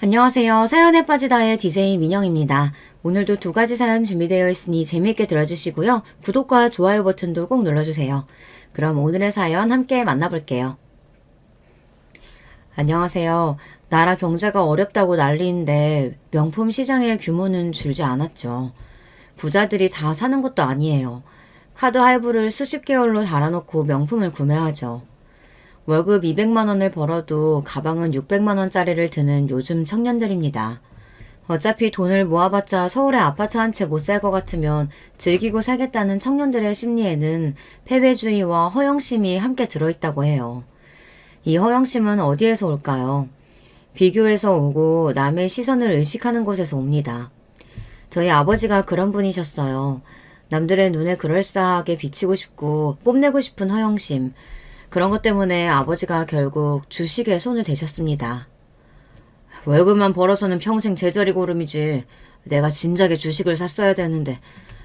안녕하세요. 사연에 빠지다의 DJ 민영입니다. 오늘도 두 가지 사연 준비되어 있으니 재미있게 들어주시고요. 구독과 좋아요 버튼도 꼭 눌러주세요. 그럼 오늘의 사연 함께 만나볼게요. 안녕하세요. 나라 경제가 어렵다고 난리인데 명품 시장의 규모는 줄지 않았죠. 부자들이 다 사는 것도 아니에요. 카드 할부를 수십 개월로 달아놓고 명품을 구매하죠. 월급 200만 원을 벌어도 가방은 600만 원짜리를 드는 요즘 청년들입니다. 어차피 돈을 모아봤자 서울에 아파트 한 채 못 살 것 같으면 즐기고 살겠다는 청년들의 심리에는 패배주의와 허영심이 함께 들어있다고 해요. 이 허영심은 어디에서 올까요? 비교에서 오고 남의 시선을 의식하는 곳에서 옵니다. 저희 아버지가 그런 분이셨어요. 남들의 눈에 그럴싸하게 비치고 싶고 뽐내고 싶은 허영심. 그런 것 때문에 아버지가 결국 주식에 손을 대셨습니다. 월급만 벌어서는 평생 제자리 고름이지. 내가 진작에 주식을 샀어야 되는데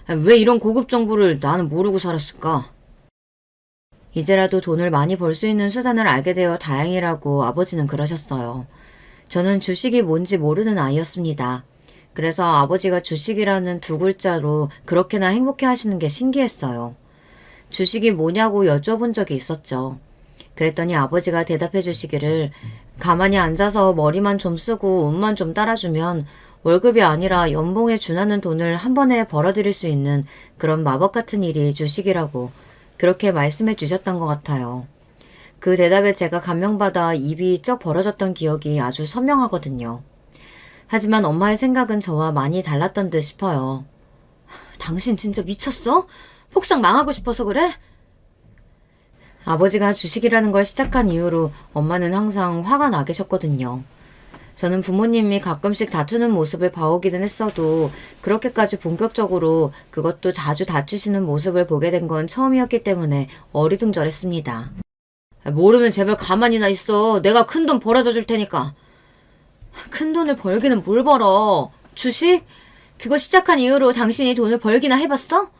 왜 이런 고급 정보를 나는 모르고 살았을까? 이제라도 돈을 많이 벌 수 있는 수단을 알게 되어 다행이라고 아버지는 그러셨어요. 저는 주식이 뭔지 모르는 아이였습니다. 그래서 아버지가 주식이라는 두 글자로 그렇게나 행복해 하시는 게 신기했어요. 주식이 뭐냐고 여쭤본 적이 있었죠. 그랬더니 아버지가 대답해 주시기를 가만히 앉아서 머리만 좀 쓰고 운만 좀 따라주면 월급이 아니라 연봉에 준하는 돈을 한 번에 벌어들일 수 있는 그런 마법 같은 일이 주식이라고 그렇게 말씀해 주셨던 것 같아요. 그 대답에 제가 감명받아 입이 쩍 벌어졌던 기억이 아주 선명하거든요. 하지만 엄마의 생각은 저와 많이 달랐던 듯 싶어요. 당신 진짜 미쳤어? 폭삭 망하고 싶어서 그래? 아버지가 주식이라는 걸 시작한 이후로 엄마는 항상 화가 나 계셨거든요. 저는 부모님이 가끔씩 다투는 모습을 봐오기는 했어도 그렇게까지 본격적으로 그것도 자주 다투시는 모습을 보게 된 건 처음이었기 때문에 어리둥절했습니다. 모르면 제발 가만히나 있어. 내가 큰돈 벌어다 줄 테니까. 큰 돈을 벌기는 뭘 벌어? 주식? 그거 시작한 이후로 당신이 돈을 벌기나 해봤어?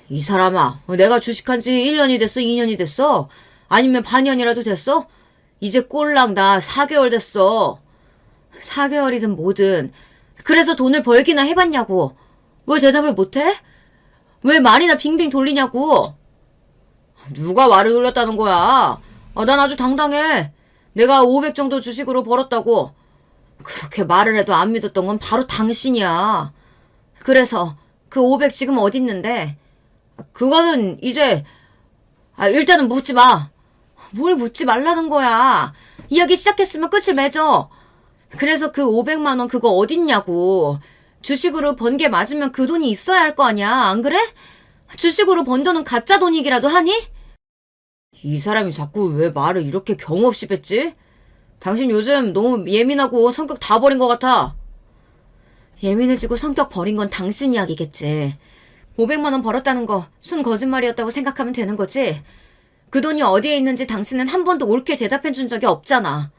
이 사람아, 내가 주식한 지 1년이 됐어? 2년이 됐어? 아니면 반년이라도 됐어? 이제 꼴랑 나 4개월 됐어. 4개월이든 뭐든. 그래서 돈을 벌기나 해봤냐고. 왜 대답을 못해? 왜 말이나 빙빙 돌리냐고. 누가 말을 돌렸다는 거야? 난 아주 당당해. 내가 500 정도 주식으로 벌었다고. 그렇게 말을 해도 안 믿었던 건 바로 당신이야. 그래서 그 500 지금 어디 있는데? 그거는 이제 일단은 묻지 마. 뭘 묻지 말라는 거야. 이야기 시작했으면 끝을 맺어. 그래서 그 500만 원 그거 어딨냐고. 주식으로 번 게 맞으면 그 돈이 있어야 할 거 아니야. 안 그래? 주식으로 번 돈은 가짜 돈이기라도 하니? 이 사람이 자꾸 왜 말을 이렇게 경우 없이 뱉지? 당신 요즘 너무 예민하고 성격 다 버린 것 같아. 예민해지고 성격 버린 건 당신 이야기겠지. 500만 원 벌었다는 거 순 거짓말이었다고 생각하면 되는 거지. 그 돈이 어디에 있는지 당신은 한 번도 옳게 대답해 준 적이 없잖아.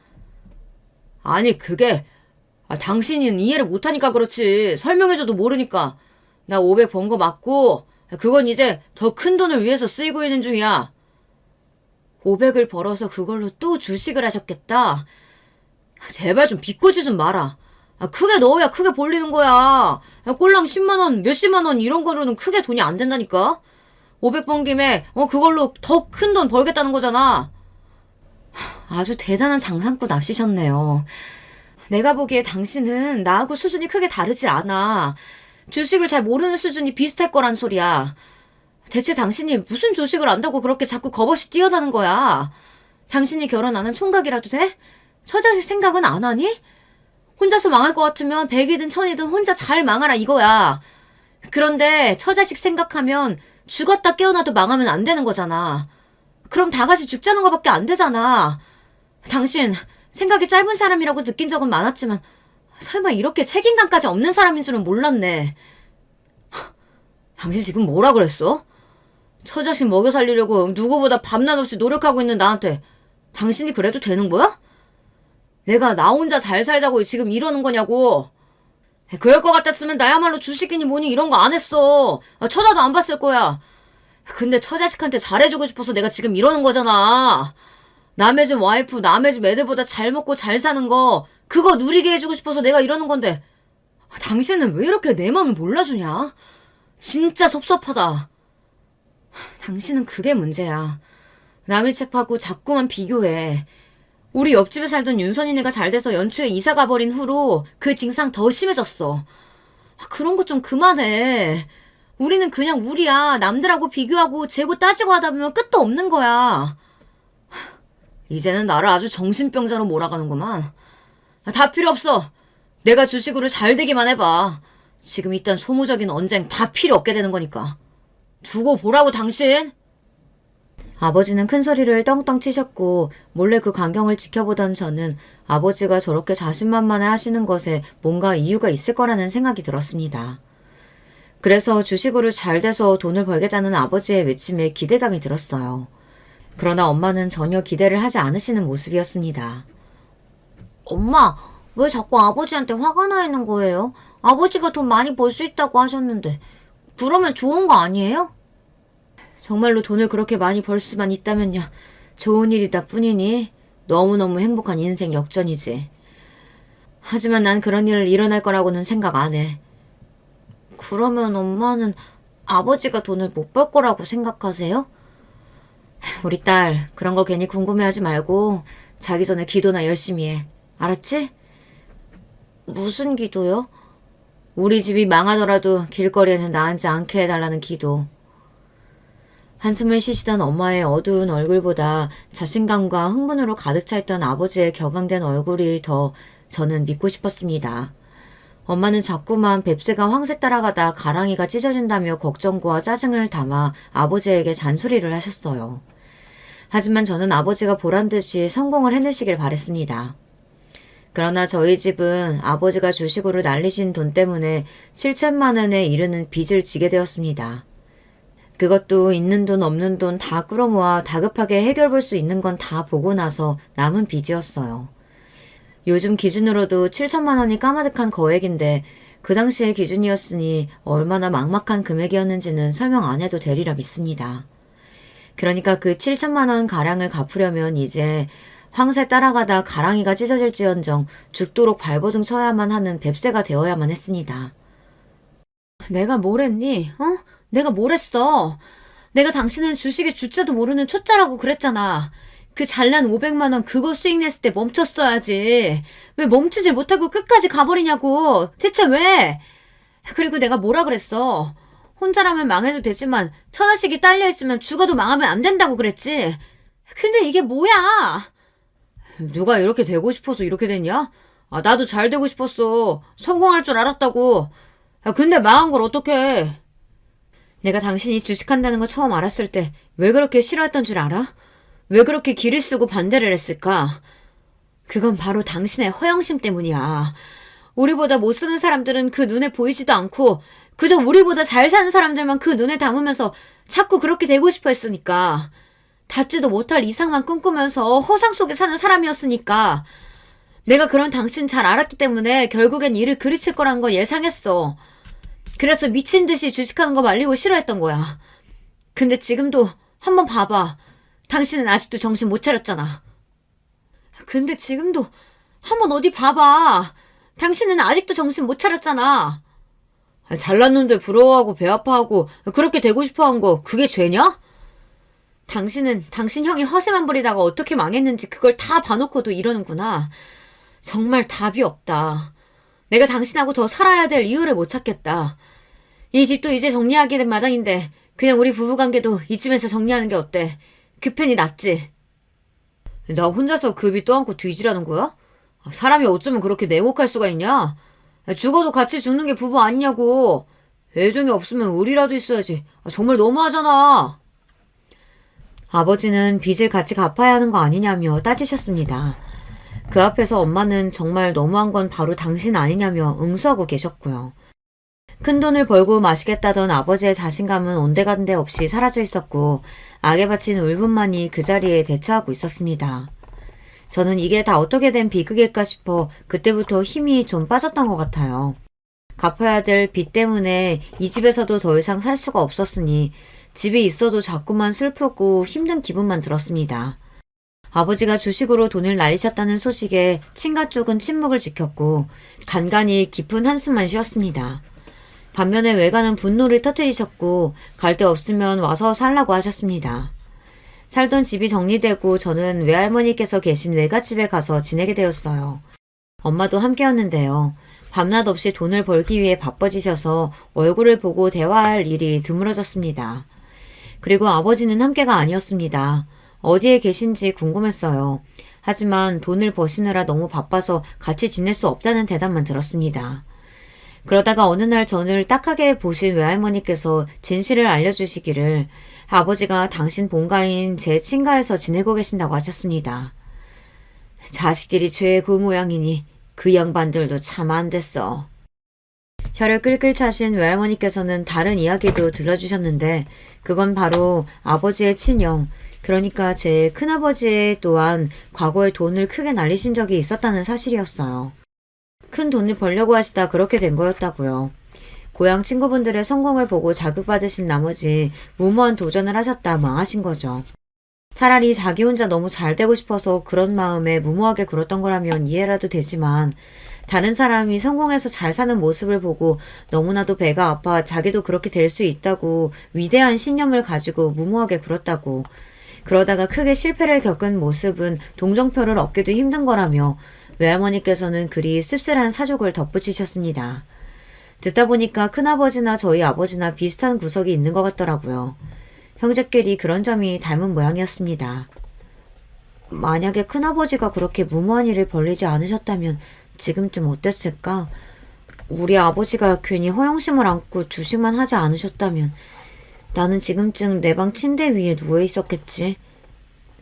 아니 그게 당신은 이해를 못하니까 그렇지. 설명해줘도 모르니까. 나 500 번 거 맞고 그건 이제 더 큰 돈을 위해서 쓰이고 있는 중이야. 500을 벌어서 그걸로 또 주식을 하셨겠다. 제발 좀 비꼬지 좀 마라. 크게 넣어야 크게 벌리는 거야. 꼴랑 10만원, 몇십만원 이런 거로는 크게 돈이 안 된다니까. 500번 김에 그걸로 더 큰 돈 벌겠다는 거잖아. 아주 대단한 장사꾼 납시셨네요. 내가 보기에 당신은 나하고 수준이 크게 다르지 않아. 주식을 잘 모르는 수준이 비슷할 거란 소리야. 대체 당신이 무슨 주식을 안다고 그렇게 자꾸 겁없이 뛰어나는 거야. 당신이 결혼 안 한 총각이라도 돼? 처자식 생각은 안 하니? 혼자서 망할 것 같으면 100이든 1000이든 혼자 잘 망하라 이거야. 그런데 처자식 생각하면 죽었다 깨어나도 망하면 안 되는 거잖아. 그럼 다 같이 죽자는 거밖에 안 되잖아. 당신 생각이 짧은 사람이라고 느낀 적은 많았지만 설마 이렇게 책임감까지 없는 사람인 줄은 몰랐네. 당신 지금 뭐라 그랬어? 처자식 먹여 살리려고 누구보다 밤낮 없이 노력하고 있는 나한테 당신이 그래도 되는 거야? 내가 나 혼자 잘 살자고 지금 이러는 거냐고. 그럴 것 같았으면 나야말로 주식이니 뭐니 이런 거 안 했어. 쳐다도 안 봤을 거야. 근데 처자식한테 잘해주고 싶어서 내가 지금 이러는 거잖아. 남의 집 와이프, 남의 집 애들보다 잘 먹고 잘 사는 거 그거 누리게 해주고 싶어서 내가 이러는 건데 당신은 왜 이렇게 내 마음을 몰라주냐? 진짜 섭섭하다. 당신은 그게 문제야. 남의 첩하고 자꾸만 비교해. 우리 옆집에 살던 윤선이네가 잘 돼서 연초에 이사 가버린 후로 그 증상 더 심해졌어. 그런 것 좀 그만해. 우리는 그냥 우리야. 남들하고 비교하고 재고 따지고 하다 보면 끝도 없는 거야. 이제는 나를 아주 정신병자로 몰아가는구만. 다 필요 없어. 내가 주식으로 잘 되기만 해봐. 지금 이딴 소모적인 언쟁 다 필요 없게 되는 거니까. 두고 보라고 당신. 아버지는 큰 소리를 떵떵 치셨고 몰래 그 광경을 지켜보던 저는 아버지가 저렇게 자신만만해 하시는 것에 뭔가 이유가 있을 거라는 생각이 들었습니다. 그래서 주식으로 잘 돼서 돈을 벌겠다는 아버지의 외침에 기대감이 들었어요. 그러나 엄마는 전혀 기대를 하지 않으시는 모습이었습니다. 엄마, 왜 자꾸 아버지한테 화가 나 있는 거예요? 아버지가 돈 많이 벌 수 있다고 하셨는데 그러면 좋은 거 아니에요? 정말로 돈을 그렇게 많이 벌 수만 있다면야 좋은 일이다 뿐이니 너무너무 행복한 인생 역전이지. 하지만 난 그런 일을 일어날 거라고는 생각 안 해. 그러면 엄마는 아버지가 돈을 못 벌 거라고 생각하세요? 우리 딸, 그런 거 괜히 궁금해하지 말고 자기 전에 기도나 열심히 해. 알았지? 무슨 기도요? 우리 집이 망하더라도 길거리에는 나앉지 않게 해달라는 기도. 한숨을 쉬시던 엄마의 어두운 얼굴보다 자신감과 흥분으로 가득 차 있던 아버지의 격앙된 얼굴이 더 저는 믿고 싶었습니다. 엄마는 자꾸만 뱁새가 황새 따라가다 가랑이가 찢어진다며 걱정과 짜증을 담아 아버지에게 잔소리를 하셨어요. 하지만 저는 아버지가 보란듯이 성공을 해내시길 바랬습니다. 그러나 저희 집은 아버지가 주식으로 날리신 돈 때문에 7천만 원에 이르는 빚을 지게 되었습니다. 그것도 있는 돈 없는 돈 다 끌어모아 다급하게 해결 볼 수 있는 건 다 보고 나서 남은 빚이었어요. 요즘 기준으로도 7천만 원이 까마득한 거액인데 그 당시의 기준이었으니 얼마나 막막한 금액이었는지는 설명 안 해도 되리라 믿습니다. 그러니까 그 7천만 원 가량을 갚으려면 이제 황새 따라가다 가랑이가 찢어질지언정 죽도록 발버둥 쳐야만 하는 뱁새가 되어야만 했습니다. 내가 뭘 했니? 내가 뭘 했어? 내가 당신은 주식의 주자도 모르는 초짜라고 그랬잖아. 그 잘난 500만 원 그거 수익 냈을 때 멈췄어야지. 왜 멈추질 못하고 끝까지 가버리냐고. 대체 왜? 그리고 내가 뭐라 그랬어? 혼자라면 망해도 되지만 천하씩이 딸려있으면 죽어도 망하면 안 된다고 그랬지. 근데 이게 뭐야? 누가 이렇게 되고 싶어서 이렇게 됐냐? 나도 잘 되고 싶었어. 성공할 줄 알았다고. 근데 망한 걸 어떡해. 내가 당신이 주식한다는 거 처음 알았을 때 왜 그렇게 싫어했던 줄 알아? 왜 그렇게 기를 쓰고 반대를 했을까? 그건 바로 당신의 허영심 때문이야. 우리보다 못 쓰는 사람들은 그 눈에 보이지도 않고 그저 우리보다 잘 사는 사람들만 그 눈에 담으면서 자꾸 그렇게 되고 싶어 했으니까. 닿지도 못할 이상만 꿈꾸면서 허상 속에 사는 사람이었으니까. 내가 그런 당신 잘 알았기 때문에 결국엔 일을 그르칠 거란 거 예상했어. 그래서 미친 듯이 주식하는 거 말리고 싫어했던 거야. 근데 지금도 한번 봐봐. 당신은 아직도 정신 못 차렸잖아. 근데 지금도 한번 어디 봐봐. 당신은 아직도 정신 못 차렸잖아. 잘난 놈들 부러워하고 배 아파하고 그렇게 되고 싶어한 거 그게 죄냐? 당신은 당신 형이 허세만 부리다가 어떻게 망했는지 그걸 다 봐놓고도 이러는구나. 정말 답이 없다. 내가 당신하고 더 살아야 될 이유를 못 찾겠다. 이 집도 이제 정리하게 된 마당인데 그냥 우리 부부관계도 이쯤에서 정리하는 게 어때? 그 편이 낫지. 나 혼자서 급이 떠안고 뒤지라는 거야? 사람이 어쩌면 그렇게 냉혹할 수가 있냐? 죽어도 같이 죽는 게 부부 아니냐고. 애정이 없으면 의리라도 있어야지. 정말 너무하잖아. 아버지는 빚을 같이 갚아야 하는 거 아니냐며 따지셨습니다. 그 앞에서 엄마는 정말 너무한 건 바로 당신 아니냐며 응수하고 계셨고요. 큰돈을 벌고 마시겠다던 아버지의 자신감은 온데간데 없이 사라져 있었고 악에 바친 울분만이 그 자리에 대처하고 있었습니다. 저는 이게 다 어떻게 된 비극일까 싶어 그때부터 힘이 좀 빠졌던 것 같아요. 갚아야 될 빚 때문에 이 집에서도 더 이상 살 수가 없었으니 집에 있어도 자꾸만 슬프고 힘든 기분만 들었습니다. 아버지가 주식으로 돈을 날리셨다는 소식에 친가 쪽은 침묵을 지켰고 간간히 깊은 한숨만 쉬었습니다. 반면에 외가는 분노를 터뜨리셨고 갈 데 없으면 와서 살라고 하셨습니다. 살던 집이 정리되고 저는 외할머니께서 계신 외갓집에 가서 지내게 되었어요. 엄마도 함께였는데요. 밤낮 없이 돈을 벌기 위해 바빠지셔서 얼굴을 보고 대화할 일이 드물어졌습니다. 그리고 아버지는 함께가 아니었습니다. 어디에 계신지 궁금했어요. 하지만 돈을 버시느라 너무 바빠서 같이 지낼 수 없다는 대답만 들었습니다. 그러다가 어느 날 저를 딱하게 보신 외할머니께서 진실을 알려주시기를 아버지가 당신 본가인 제 친가에서 지내고 계신다고 하셨습니다. 자식들이 죄의 그 모양이니 그 양반들도 참 안 됐어. 혀를 끌끌 차신 외할머니께서는 다른 이야기도 들려주셨는데 그건 바로 아버지의 친형, 그러니까 제 큰아버지 또한 과거에 돈을 크게 날리신 적이 있었다는 사실이었어요. 큰 돈을 벌려고 하시다 그렇게 된 거였다고요. 고향 친구분들의 성공을 보고 자극받으신 나머지 무모한 도전을 하셨다 망하신 거죠. 차라리 자기 혼자 너무 잘 되고 싶어서 그런 마음에 무모하게 굴었던 거라면 이해라도 되지만 다른 사람이 성공해서 잘 사는 모습을 보고 너무나도 배가 아파 자기도 그렇게 될 수 있다고 위대한 신념을 가지고 무모하게 굴었다고 그러다가 크게 실패를 겪은 모습은 동정표를 얻기도 힘든 거라며 외할머니께서는 그리 씁쓸한 사족을 덧붙이셨습니다. 듣다 보니까 큰아버지나 저희 아버지나 비슷한 구석이 있는 것 같더라고요. 형제끼리 그런 점이 닮은 모양이었습니다. 만약에 큰아버지가 그렇게 무모한 일을 벌리지 않으셨다면 지금쯤 어땠을까? 우리 아버지가 괜히 허영심을 안고 주식만 하지 않으셨다면 나는 지금쯤 내 방 침대 위에 누워 있었겠지.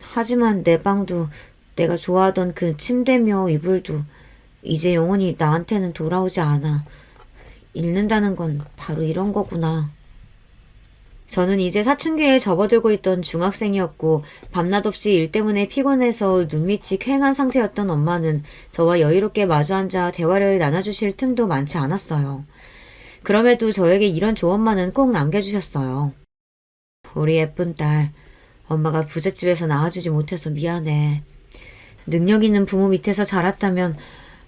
하지만 내 방도 내가 좋아하던 그 침대며 이불도 이제 영원히 나한테는 돌아오지 않아. 잃는다는 건 바로 이런 거구나. 저는 이제 사춘기에 접어들고 있던 중학생이었고 밤낮 없이 일 때문에 피곤해서 눈밑이 퀭한 상태였던 엄마는 저와 여유롭게 마주 앉아 대화를 나눠주실 틈도 많지 않았어요. 그럼에도 저에게 이런 조언만은 꼭 남겨주셨어요. 우리 예쁜 딸, 엄마가 부잣집에서 낳아주지 못해서 미안해. 능력 있는 부모 밑에서 자랐다면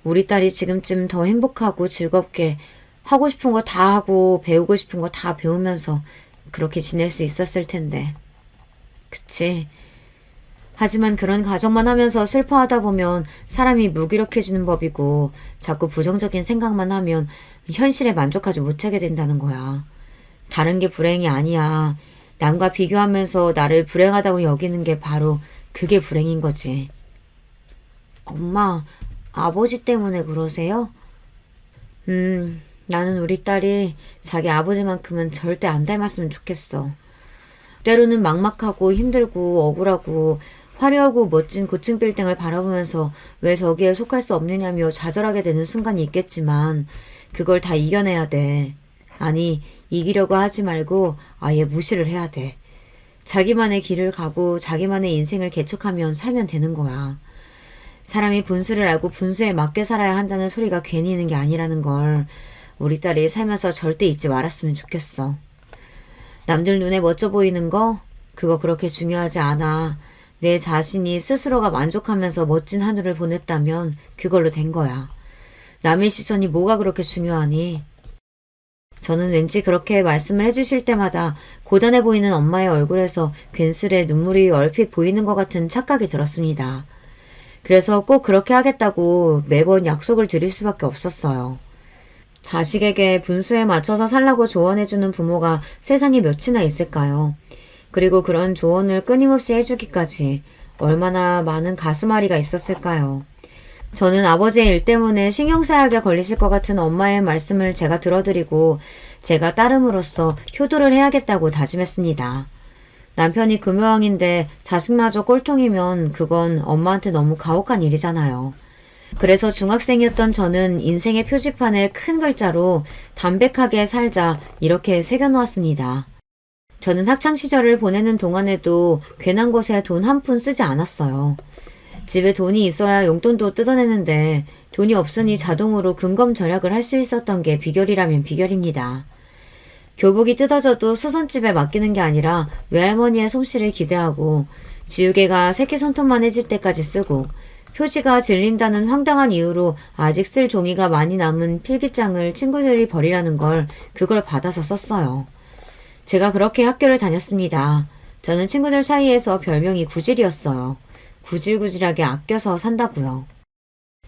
우리 딸이 지금쯤 더 행복하고 즐겁게 하고 싶은 거 다 하고 배우고 싶은 거 다 배우면서 그렇게 지낼 수 있었을 텐데. 그치? 하지만 그런 가정만 하면서 슬퍼하다 보면 사람이 무기력해지는 법이고 자꾸 부정적인 생각만 하면 현실에 만족하지 못하게 된다는 거야. 다른 게 불행이 아니야. 남과 비교하면서 나를 불행하다고 여기는 게 바로 그게 불행인 거지. 엄마, 아버지 때문에 그러세요? 나는 우리 딸이 자기 아버지만큼은 절대 안 닮았으면 좋겠어. 때로는 막막하고 힘들고 억울하고 화려하고 멋진 고층 빌딩을 바라보면서 왜 저기에 속할 수 없느냐며 좌절하게 되는 순간이 있겠지만 그걸 다 이겨내야 돼. 아니, 이기려고 하지 말고 아예 무시를 해야 돼. 자기만의 길을 가고 자기만의 인생을 개척하면 살면 되는 거야. 사람이 분수를 알고 분수에 맞게 살아야 한다는 소리가 괜히 있는 게 아니라는 걸 우리 딸이 살면서 절대 잊지 말았으면 좋겠어. 남들 눈에 멋져 보이는 거? 그거 그렇게 중요하지 않아. 내 자신이 스스로가 만족하면서 멋진 하늘을 보냈다면 그걸로 된 거야. 남의 시선이 뭐가 그렇게 중요하니? 저는 왠지 그렇게 말씀을 해주실 때마다 고단해 보이는 엄마의 얼굴에서 괜스레 눈물이 얼핏 보이는 것 같은 착각이 들었습니다. 그래서 꼭 그렇게 하겠다고 매번 약속을 드릴 수밖에 없었어요. 자식에게 분수에 맞춰서 살라고 조언해주는 부모가 세상에 몇이나 있을까요? 그리고 그런 조언을 끊임없이 해주기까지 얼마나 많은 가슴앓이가 있었을까요? 저는 아버지의 일 때문에 신경쇠약에 걸리실 것 같은 엄마의 말씀을 제가 들어드리고 제가 따름으로써 효도를 해야겠다고 다짐했습니다. 남편이 금요왕인데 자식마저 꼴통이면 그건 엄마한테 너무 가혹한 일이잖아요. 그래서 중학생이었던 저는 인생의 표지판에 큰 글자로 담백하게 살자 이렇게 새겨놓았습니다. 저는 학창시절을 보내는 동안에도 괜한 곳에 돈 한 푼 쓰지 않았어요. 집에 돈이 있어야 용돈도 뜯어내는데 돈이 없으니 자동으로 근검절약을 할 수 있었던 게 비결이라면 비결입니다. 교복이 뜯어져도 수선집에 맡기는 게 아니라 외할머니의 솜씨를 기대하고 지우개가 새끼손톱만 해질 때까지 쓰고 표지가 질린다는 황당한 이유로 아직 쓸 종이가 많이 남은 필기장을 친구들이 버리라는 걸 그걸 받아서 썼어요. 제가 그렇게 학교를 다녔습니다. 저는 친구들 사이에서 별명이 구질이었어요. 구질구질하게 아껴서 산다고요.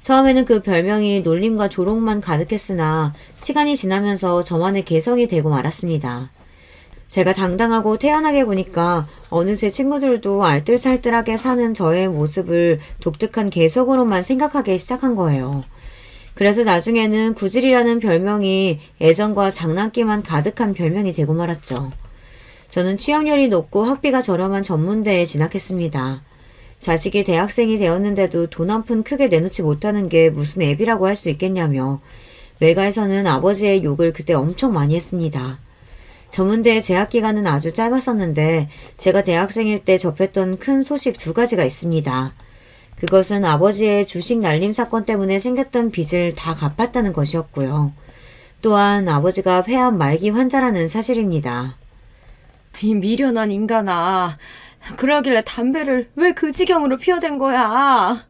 처음에는 그 별명이 놀림과 조롱만 가득했으나 시간이 지나면서 저만의 개성이 되고 말았습니다. 제가 당당하고 태연하게 구니까 어느새 친구들도 알뜰살뜰하게 사는 저의 모습을 독특한 개성으로만 생각하기 시작한 거예요. 그래서 나중에는 구질이라는 별명이 애정과 장난기만 가득한 별명이 되고 말았죠. 저는 취업률이 높고 학비가 저렴한 전문대에 진학했습니다. 자식이 대학생이 되었는데도 돈 한 푼 크게 내놓지 못하는 게 무슨 애비라고 할 수 있겠냐며 외가에서는 아버지의 욕을 그때 엄청 많이 했습니다. 전문대의 재학 기간은 아주 짧았었는데 제가 대학생일 때 접했던 큰 소식 2가지가 있습니다. 그것은 아버지의 주식 날림 사건 때문에 생겼던 빚을 다 갚았다는 것이었고요. 또한 아버지가 폐암 말기 환자라는 사실입니다. 이 미련한 인간아. 그러길래 담배를 왜 그 지경으로 피워댄 거야?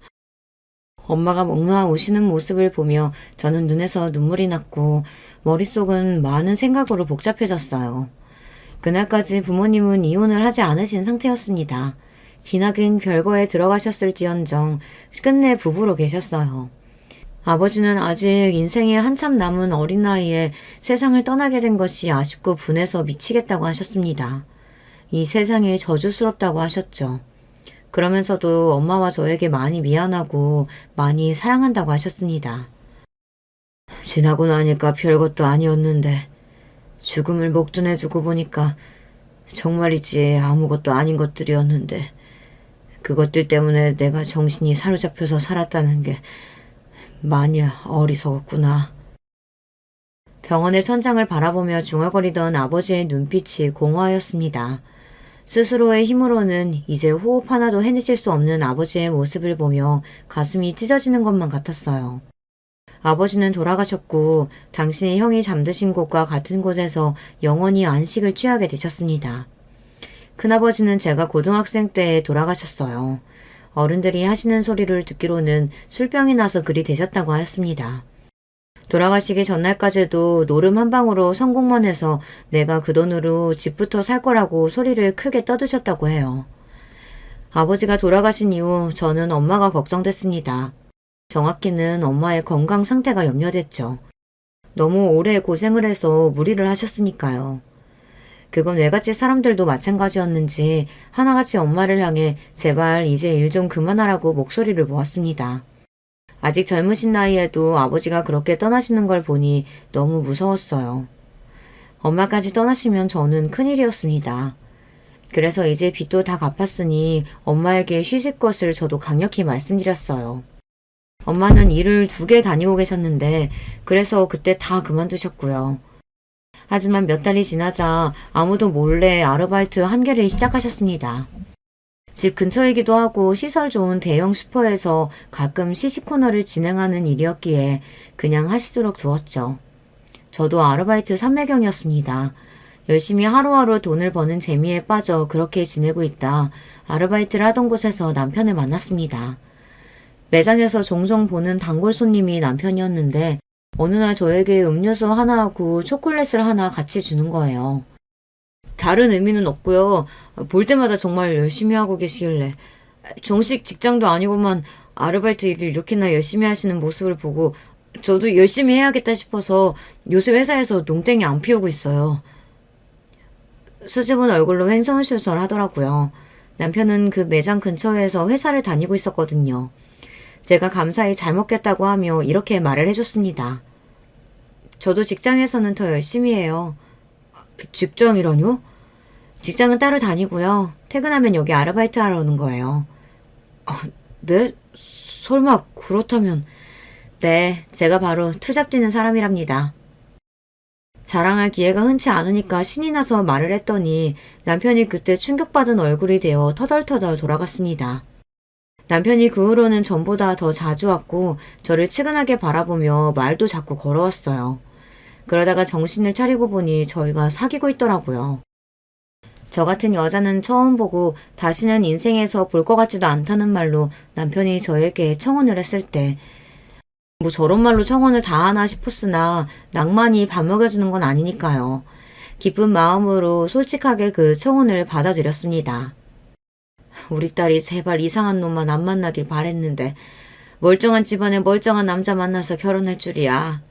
엄마가 멍놓아 우시는 모습을 보며 저는 눈에서 눈물이 났고 머릿속은 많은 생각으로 복잡해졌어요. 그날까지 부모님은 이혼을 하지 않으신 상태였습니다. 기나긴 별거에 들어가셨을지언정 끝내 부부로 계셨어요. 아버지는 아직 인생에 한참 남은 어린 나이에 세상을 떠나게 된 것이 아쉽고 분해서 미치겠다고 하셨습니다. 이 세상이 저주스럽다고 하셨죠. 그러면서도 엄마와 저에게 많이 미안하고 많이 사랑한다고 하셨습니다. 지나고 나니까 별것도 아니었는데 죽음을 목전에 두고 보니까 정말이지 아무것도 아닌 것들이었는데 그것들 때문에 내가 정신이 사로잡혀서 살았다는 게 많이 어리석었구나. 병원의 천장을 바라보며 중얼거리던 아버지의 눈빛이 공허하였습니다. 스스로의 힘으로는 이제 호흡 하나도 해내실 수 없는 아버지의 모습을 보며 가슴이 찢어지는 것만 같았어요. 아버지는 돌아가셨고 당신의 형이 잠드신 곳과 같은 곳에서 영원히 안식을 취하게 되셨습니다. 큰아버지는 제가 고등학생 때 돌아가셨어요. 어른들이 하시는 소리를 듣기로는 술병이 나서 그리 되셨다고 하였습니다. 돌아가시기 전날까지도 노름 한 방으로 성공만 해서 내가 그 돈으로 집부터 살 거라고 소리를 크게 떠드셨다고 해요. 아버지가 돌아가신 이후 저는 엄마가 걱정됐습니다. 정확히는 엄마의 건강 상태가 염려됐죠. 너무 오래 고생을 해서 무리를 하셨으니까요. 그건 외갓집 사람들도 마찬가지였는지 하나같이 엄마를 향해 제발 이제 일 좀 그만하라고 목소리를 모았습니다. 아직 젊으신 나이에도 아버지가 그렇게 떠나시는 걸 보니 너무 무서웠어요. 엄마까지 떠나시면 저는 큰일이었습니다. 그래서 이제 빚도 다 갚았으니 엄마에게 쉬실 것을 저도 강력히 말씀드렸어요. 엄마는 일을 2개 다니고 계셨는데 그래서 그때 다 그만두셨고요. 하지만 몇 달이 지나자 아무도 몰래 아르바이트 1개를 시작하셨습니다. 집 근처이기도 하고 시설 좋은 대형 슈퍼에서 가끔 시식 코너를 진행하는 일이었기에 그냥 하시도록 두었죠. 저도 아르바이트 3매경이었습니다. 열심히 하루하루 돈을 버는 재미에 빠져 그렇게 지내고 있다 아르바이트를 하던 곳에서 남편을 만났습니다. 매장에서 종종 보는 단골 손님이 남편이었는데 어느 날 저에게 음료수 하나하고 초콜릿을 하나 같이 주는 거예요. 다른 의미는 없고요. 볼 때마다 정말 열심히 하고 계시길래 정식 직장도 아니고만 아르바이트 일을 이렇게나 열심히 하시는 모습을 보고 저도 열심히 해야겠다 싶어서 요새 회사에서 농땡이 안 피우고 있어요. 수줍은 얼굴로 횡설수설 하더라고요. 남편은 그 매장 근처에서 회사를 다니고 있었거든요. 제가 감사히 잘 먹겠다고 하며 이렇게 말을 해줬습니다. 저도 직장에서는 더 열심히 해요. 직장이라뇨? 직장은 따로 다니고요. 퇴근하면 여기 아르바이트 하러 오는 거예요. 네? 설마 그렇다면... 네, 제가 바로 투잡 뛰는 사람이랍니다. 자랑할 기회가 흔치 않으니까 신이 나서 말을 했더니 남편이 그때 충격받은 얼굴이 되어 터덜터덜 돌아갔습니다. 남편이 그 후로는 전보다 더 자주 왔고 저를 치근하게 바라보며 말도 자꾸 걸어왔어요. 그러다가 정신을 차리고 보니 저희가 사귀고 있더라고요. 저 같은 여자는 처음 보고 다시는 인생에서 볼 것 같지도 않다는 말로 남편이 저에게 청혼을 했을 때 뭐 저런 말로 청혼을 다 하나 싶었으나 낭만이 밥 먹여주는 건 아니니까요. 기쁜 마음으로 솔직하게 그 청혼을 받아들였습니다. 우리 딸이 제발 이상한 놈만 안 만나길 바랬는데 멀쩡한 집안에 멀쩡한 남자 만나서 결혼할 줄이야.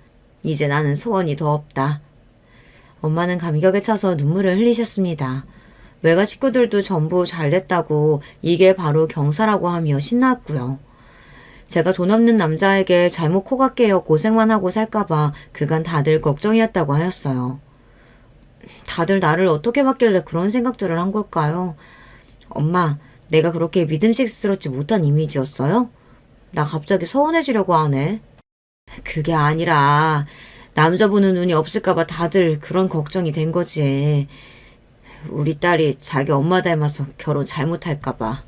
이제 나는 소원이 더 없다. 엄마는 감격에 차서 눈물을 흘리셨습니다. 외가 식구들도 전부 잘 됐다고 이게 바로 경사라고 하며 신나왔고요. 제가 돈 없는 남자에게 잘못 코가 깨어 고생만 하고 살까봐 그간 다들 걱정이었다고 하였어요. 다들 나를 어떻게 봤길래 그런 생각들을 한 걸까요? 엄마, 내가 그렇게 믿음직스럽지 못한 이미지였어요? 나 갑자기 서운해지려고 하네. 그게 아니라 남자 보는 눈이 없을까봐 다들 그런 걱정이 된 거지. 우리 딸이 자기 엄마 닮아서 결혼 잘못할까봐.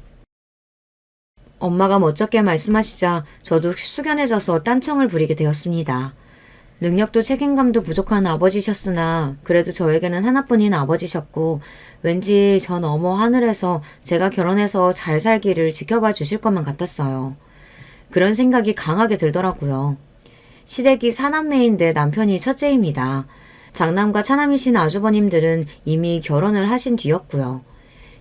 엄마가 멋쩍게 말씀하시자 저도 숙연해져서 딴청을 부리게 되었습니다. 능력도 책임감도 부족한 아버지셨으나 그래도 저에게는 하나뿐인 아버지셨고 왠지 저 너머 하늘에서 제가 결혼해서 잘 살기를 지켜봐 주실 것만 같았어요. 그런 생각이 강하게 들더라고요. 시댁이 사남매인데 남편이 첫째입니다. 장남과 차남이신 아주버님들은 이미 결혼을 하신 뒤였고요.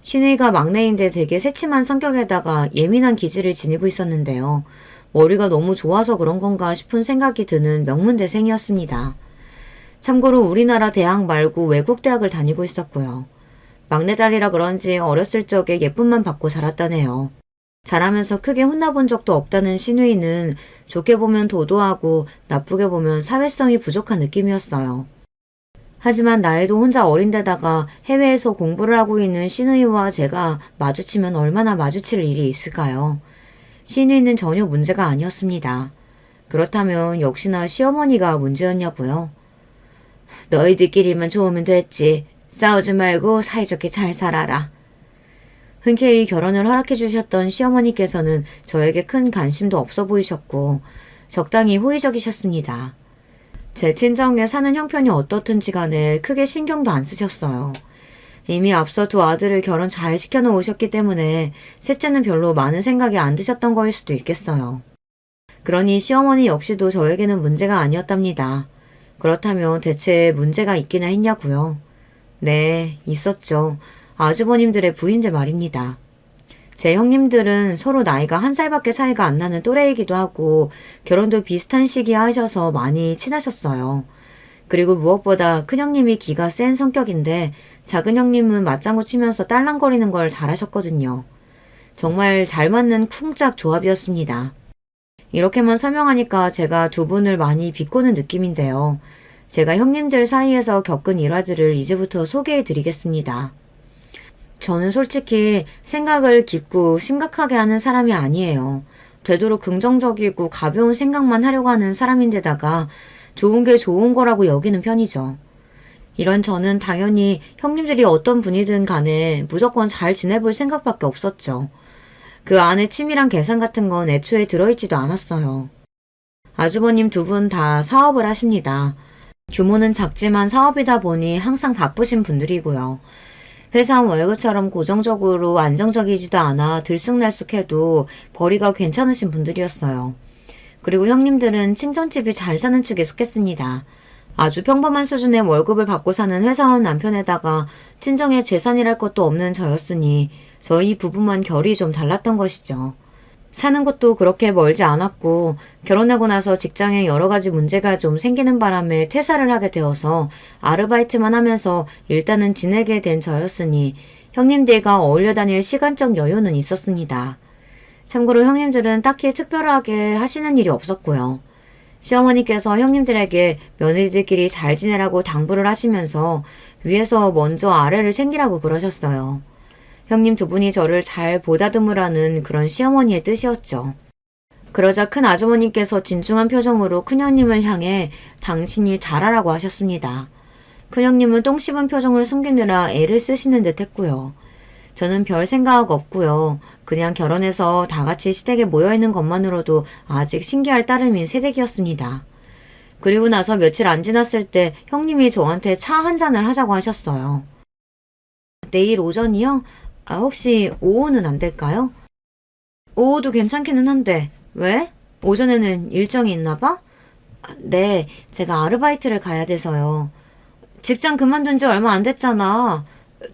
신우이가 막내인데 되게 새침한 성격에다가 예민한 기질을 지니고 있었는데요. 머리가 너무 좋아서 그런 건가 싶은 생각이 드는 명문대생이었습니다. 참고로 우리나라 대학 말고 외국 대학을 다니고 있었고요. 막내딸이라 그런지 어렸을 적에 예쁨만 받고 자랐다네요. 자라면서 크게 혼나본 적도 없다는 신우이는 좋게 보면 도도하고 나쁘게 보면 사회성이 부족한 느낌이었어요. 하지만 나이도 혼자 어린데다가 해외에서 공부를 하고 있는 신우이와 제가 마주치면 얼마나 마주칠 일이 있을까요? 신우이는 전혀 문제가 아니었습니다. 그렇다면 역시나 시어머니가 문제였냐고요? 너희들끼리만 좋으면 됐지. 싸우지 말고 사이좋게 잘 살아라. 흔쾌히 결혼을 허락해 주셨던 시어머니께서는 저에게 큰 관심도 없어 보이셨고 적당히 호의적이셨습니다. 제 친정에 사는 형편이 어떻든지 간에 크게 신경도 안 쓰셨어요. 이미 앞서 두 아들을 결혼 잘 시켜놓으셨기 때문에 셋째는 별로 많은 생각이 안 드셨던 거일 수도 있겠어요. 그러니 시어머니 역시도 저에게는 문제가 아니었답니다. 그렇다면 대체 문제가 있기나 했냐고요? 네, 있었죠. 아주버님들의 부인들 말입니다. 제 형님들은 서로 나이가 1살밖에 차이가 안 나는 또래이기도 하고 결혼도 비슷한 시기에 하셔서 많이 친하셨어요. 그리고 무엇보다 큰형님이 기가 센 성격인데 작은 형님은 맞장구 치면서 딸랑거리는 걸 잘하셨거든요. 정말 잘 맞는 쿵짝 조합이었습니다. 이렇게만 설명하니까 제가 두 분을 많이 비꼬는 느낌인데요. 제가 형님들 사이에서 겪은 일화들을 이제부터 소개해 드리겠습니다. 저는 솔직히 생각을 깊고 심각하게 하는 사람이 아니에요. 되도록 긍정적이고 가벼운 생각만 하려고 하는 사람인데다가 좋은 게 좋은 거라고 여기는 편이죠. 이런 저는 당연히 형님들이 어떤 분이든 간에 무조건 잘 지내볼 생각밖에 없었죠. 그 안에 치밀한 계산 같은 건 애초에 들어있지도 않았어요. 아주버님 두 분 다 사업을 하십니다. 규모는 작지만 사업이다 보니 항상 바쁘신 분들이고요. 회사 월급처럼 고정적으로 안정적이지도 않아 들쑥날쑥해도 벌이가 괜찮으신 분들이었어요. 그리고 형님들은 친정집이 잘 사는 축에 속했습니다. 아주 평범한 수준의 월급을 받고 사는 회사원 남편에다가 친정에 재산이랄 것도 없는 저였으니 저희 부부만 결이 좀 달랐던 것이죠. 사는 것도 그렇게 멀지 않았고 결혼하고 나서 직장에 여러 가지 문제가 좀 생기는 바람에 퇴사를 하게 되어서 아르바이트만 하면서 일단은 지내게 된 저였으니 형님들과 어울려 다닐 시간적 여유는 있었습니다. 참고로 형님들은 딱히 특별하게 하시는 일이 없었고요. 시어머니께서 형님들에게 며느리들끼리 잘 지내라고 당부를 하시면서 위에서 먼저 아래를 챙기라고 그러셨어요. 형님 두 분이 저를 잘 보다듬으라는 그런 시어머니의 뜻이었죠. 그러자 큰 아주머님께서 진중한 표정으로 큰형님을 향해 당신이 잘하라고 하셨습니다. 큰형님은 똥 씹은 표정을 숨기느라 애를 쓰시는 듯 했고요. 저는 별 생각 없고요. 그냥 결혼해서 다 같이 시댁에 모여있는 것만으로도 아직 신기할 따름인 새댁이었습니다. 그리고 나서 며칠 안 지났을 때 형님이 저한테 차 한 잔을 하자고 하셨어요. 내일 오전이요? 혹시 오후는 안 될까요? 오후도 괜찮기는 한데, 왜? 오전에는 일정이 있나 봐? 네, 제가 아르바이트를 가야 돼서요. 직장 그만둔 지 얼마 안 됐잖아.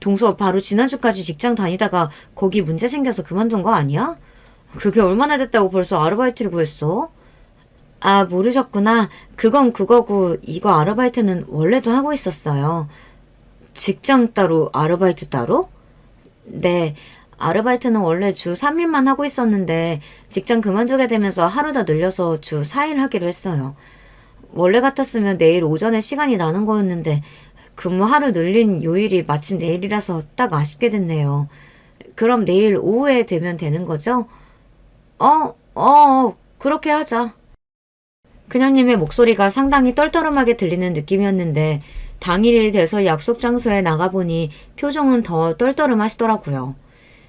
동서 바로 지난주까지 직장 다니다가 거기 문제 생겨서 그만둔 거 아니야? 그게 얼마나 됐다고 벌써 아르바이트를 구했어? 모르셨구나. 그건 그거고 이거 아르바이트는 원래도 하고 있었어요. 직장 따로 아르바이트 따로? 네. 아르바이트는 원래 주 3일만 하고 있었는데 직장 그만두게 되면서 하루 더 늘려서 주 4일 하기로 했어요. 원래 같았으면 내일 오전에 시간이 나는 거였는데 근무 하루 늘린 요일이 마침 내일이라서 딱 아쉽게 됐네요. 그럼 내일 오후에 되면 되는 거죠? 그렇게 하자. 그녀님의 목소리가 상당히 떨떠름하게 들리는 느낌이었는데 당일이 돼서 약속 장소에 나가보니 표정은 더 떨떠름하시더라고요.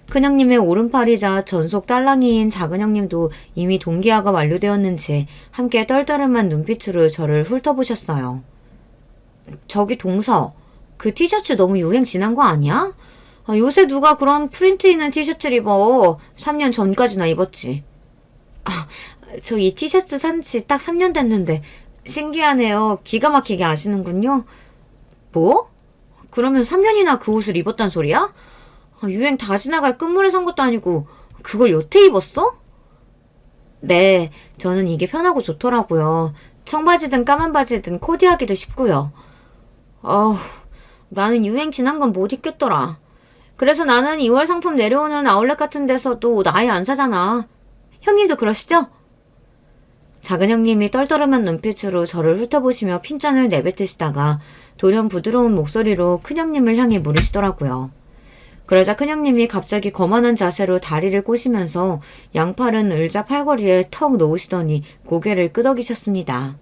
큰형님의 오른팔이자 전속 딸랑이인 작은형님도 이미 동기화가 완료되었는지 함께 떨떠름한 눈빛으로 저를 훑어보셨어요. 저기 동서, 그 티셔츠 너무 유행 지난 거 아니야? 요새 누가 그런 프린트 있는 티셔츠를 입어. 3년 전까지나 입었지. 저 이 티셔츠 산 지 딱 3년 됐는데 신기하네요. 기가 막히게 아시는군요. 뭐? 그러면 3년이나 그 옷을 입었단 소리야? 유행 다 지나갈 끝물에 산 것도 아니고 그걸 여태 입었어? 네, 저는 이게 편하고 좋더라고요. 청바지든 까만 바지든 코디하기도 쉽고요. 나는 유행 지난 건 못 입겠더라. 그래서 나는 2월 상품 내려오는 아울렛 같은 데서도 옷 아예 안 사잖아. 형님도 그러시죠? 작은 형님이 떨떠름한 눈빛으로 저를 훑어보시며 핀잔을 내뱉으시다가 돌연 부드러운 목소리로 큰형님을 향해 물으시더라고요. 그러자 큰형님이 갑자기 거만한 자세로 다리를 꼬시면서 양팔은 의자 팔걸이에 턱 놓으시더니 고개를 끄덕이셨습니다.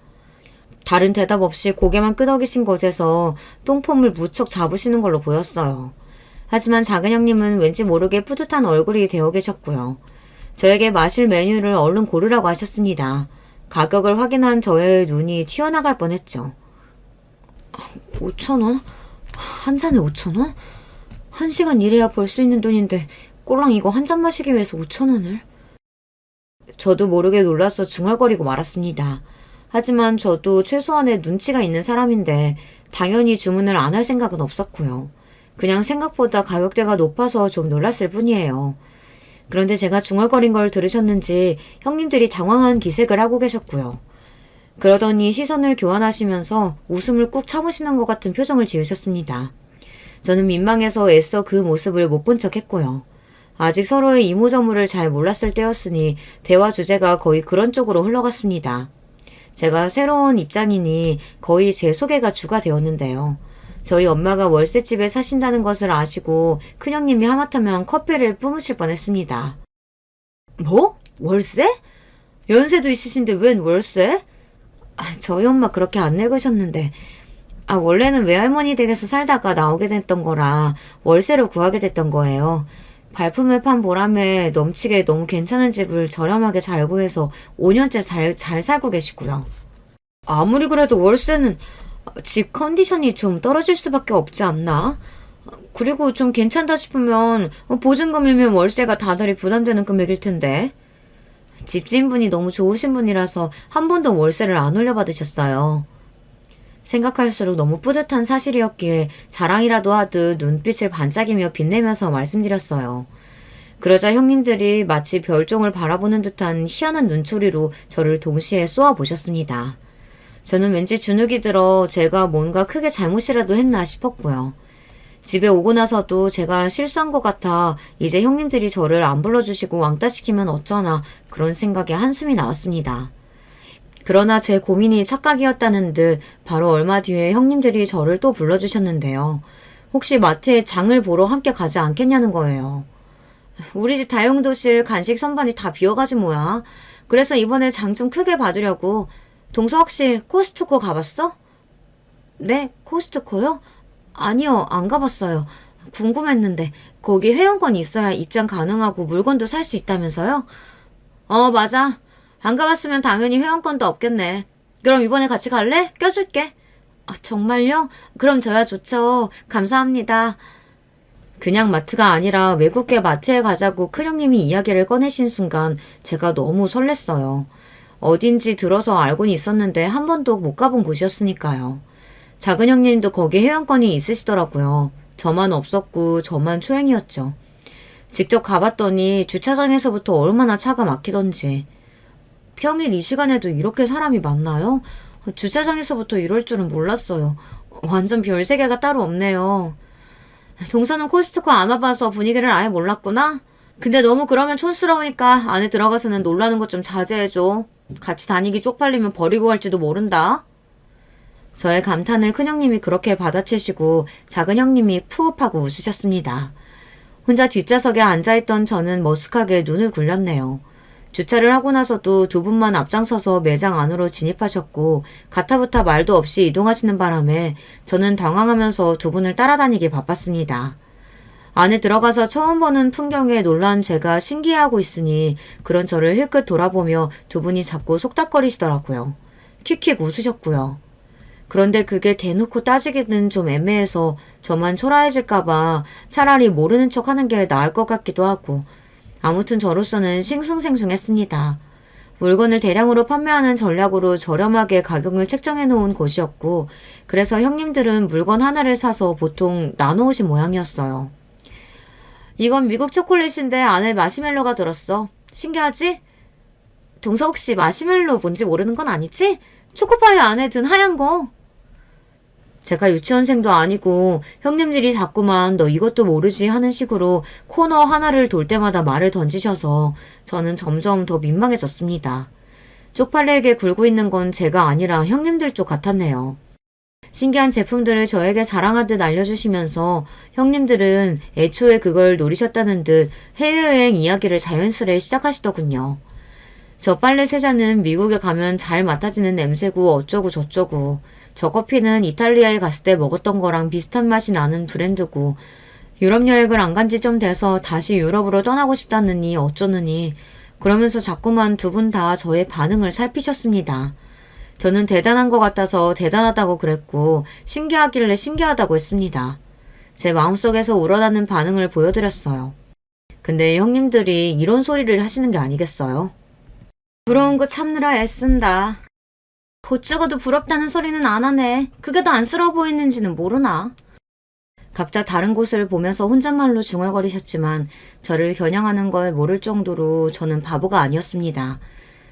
다른 대답 없이 고개만 끄덕이신 곳에서 똥폼을 무척 잡으시는 걸로 보였어요. 하지만 작은 형님은 왠지 모르게 뿌듯한 얼굴이 되어 계셨고요. 저에게 마실 메뉴를 얼른 고르라고 하셨습니다. 가격을 확인한 저의 눈이 튀어나갈 뻔했죠. 5,000원? 한 잔에 5,000원? 1시간 일해야 벌 수 있는 돈인데 꼴랑 이거 한 잔 마시기 위해서 5,000원을? 저도 모르게 놀라서 중얼거리고 말았습니다. 하지만 저도 최소한의 눈치가 있는 사람인데 당연히 주문을 안 할 생각은 없었고요. 그냥 생각보다 가격대가 높아서 좀 놀랐을 뿐이에요. 그런데 제가 중얼거린 걸 들으셨는지 형님들이 당황한 기색을 하고 계셨고요. 그러더니 시선을 교환하시면서 웃음을 꾹 참으시는 것 같은 표정을 지으셨습니다. 저는 민망해서 애써 그 모습을 못 본 척했고요. 아직 서로의 이모저모를 잘 몰랐을 때였으니 대화 주제가 거의 그런 쪽으로 흘러갔습니다. 제가 새로운 입장이니 거의 제 소개가 주가 되었는데요. 저희 엄마가 월세집에 사신다는 것을 아시고 큰형님이 하마터면 커피를 뿜으실 뻔했습니다. 뭐? 월세? 연세도 있으신데 웬 월세? 저희 엄마 그렇게 안 늙으셨는데 원래는 외할머니 댁에서 살다가 나오게 됐던 거라 월세로 구하게 됐던 거예요. 발품을 판 보람에 넘치게 너무 괜찮은 집을 저렴하게 잘 구해서 5년째 잘 살고 계시고요. 아무리 그래도 월세는 집 컨디션이 좀 떨어질 수밖에 없지 않나? 그리고 좀 괜찮다 싶으면 보증금이면 월세가 다달이 부담되는 금액일 텐데. 집주인분이 너무 좋으신 분이라서 한 번도 월세를 안 올려받으셨어요. 생각할수록 너무 뿌듯한 사실이었기에 자랑이라도 하듯 눈빛을 반짝이며 빛내면서 말씀드렸어요. 그러자 형님들이 마치 별종을 바라보는 듯한 희한한 눈초리로 저를 동시에 쏘아보셨습니다. 저는 왠지 주눅이 들어 제가 뭔가 크게 잘못이라도 했나 싶었고요. 집에 오고 나서도 제가 실수한 것 같아 이제 형님들이 저를 안 불러주시고 왕따시키면 어쩌나 그런 생각에 한숨이 나왔습니다. 그러나 제 고민이 착각이었다는 듯 바로 얼마 뒤에 형님들이 저를 또 불러주셨는데요. 혹시 마트에 장을 보러 함께 가지 않겠냐는 거예요. 우리 집 다용도실 간식 선반이 다 비어가지 뭐야. 그래서 이번에 장 좀 크게 받으려고. 동서 혹시 코스트코 가봤어? 네, 코스트코요? 아니요, 안 가봤어요. 궁금했는데 거기 회원권이 있어야 입장 가능하고 물건도 살 수 있다면서요? 맞아. 안 가봤으면 당연히 회원권도 없겠네. 그럼 이번에 같이 갈래? 껴줄게. 정말요? 그럼 저야 좋죠. 감사합니다. 그냥 마트가 아니라 외국계 마트에 가자고 큰형님이 이야기를 꺼내신 순간 제가 너무 설렜어요. 어딘지 들어서 알고는 있었는데 한 번도 못 가본 곳이었으니까요. 작은 형님도 거기 회원권이 있으시더라고요. 저만 없었고 저만 초행이었죠. 직접 가봤더니 주차장에서부터 얼마나 차가 막히던지. 평일 이 시간에도 이렇게 사람이 많나요? 주차장에서부터 이럴 줄은 몰랐어요. 완전 별세계가 따로 없네요. 동서는 코스트코 안 와봐서 분위기를 아예 몰랐구나? 근데 너무 그러면 촌스러우니까 안에 들어가서는 놀라는 것 좀 자제해줘. 같이 다니기 쪽팔리면 버리고 갈지도 모른다. 저의 감탄을 큰형님이 그렇게 받아채시고 작은 형님이 푸흡하고 웃으셨습니다. 혼자 뒷좌석에 앉아있던 저는 머쓱하게 눈을 굴렸네요. 주차를 하고 나서도 두 분만 앞장서서 매장 안으로 진입하셨고 가타부타 말도 없이 이동하시는 바람에 저는 당황하면서 두 분을 따라다니기 바빴습니다. 안에 들어가서 처음 보는 풍경에 놀란 제가 신기해하고 있으니 그런 저를 힐끗 돌아보며 두 분이 자꾸 속닥거리시더라고요. 킥킥 웃으셨고요. 그런데 그게 대놓고 따지기는 좀 애매해서 저만 초라해질까봐 차라리 모르는 척 하는 게 나을 것 같기도 하고 아무튼 저로서는 싱숭생숭했습니다. 물건을 대량으로 판매하는 전략으로 저렴하게 가격을 책정해 놓은 곳이었고 그래서 형님들은 물건 하나를 사서 보통 나눠오신 모양이었어요. 이건 미국 초콜릿인데 안에 마시멜로가 들었어. 신기하지? 동서 혹시 마시멜로 뭔지 모르는 건 아니지? 초코파이 안에 든 하얀 거. 제가 유치원생도 아니고 형님들이 자꾸만 너 이것도 모르지 하는 식으로 코너 하나를 돌 때마다 말을 던지셔서 저는 점점 더 민망해졌습니다. 쪽팔리게 굴고 있는 건 제가 아니라 형님들 쪽 같았네요. 신기한 제품들을 저에게 자랑하듯 알려주시면서 형님들은 애초에 그걸 노리셨다는 듯 해외여행 이야기를 자연스레 시작하시더군요. 저 빨래 세자는 미국에 가면 잘 맡아지는 냄새고 어쩌고 저쩌고 저 커피는 이탈리아에 갔을 때 먹었던 거랑 비슷한 맛이 나는 브랜드고 유럽 여행을 안 간 지 좀 돼서 다시 유럽으로 떠나고 싶다느니 어쩌느니 그러면서 자꾸만 두 분 다 저의 반응을 살피셨습니다. 저는 대단한 것 같아서 대단하다고 그랬고 신기하길래 신기하다고 했습니다. 제 마음속에서 우러나는 반응을 보여드렸어요. 근데 형님들이 이런 소리를 하시는 게 아니겠어요? 부러운 거 참느라 애쓴다. 곧 죽어도 부럽다는 소리는 안 하네. 그게 더 안쓰러워 보이는지는 모르나. 각자 다른 곳을 보면서 혼잣말로 중얼거리셨지만 저를 겨냥하는 걸 모를 정도로 저는 바보가 아니었습니다.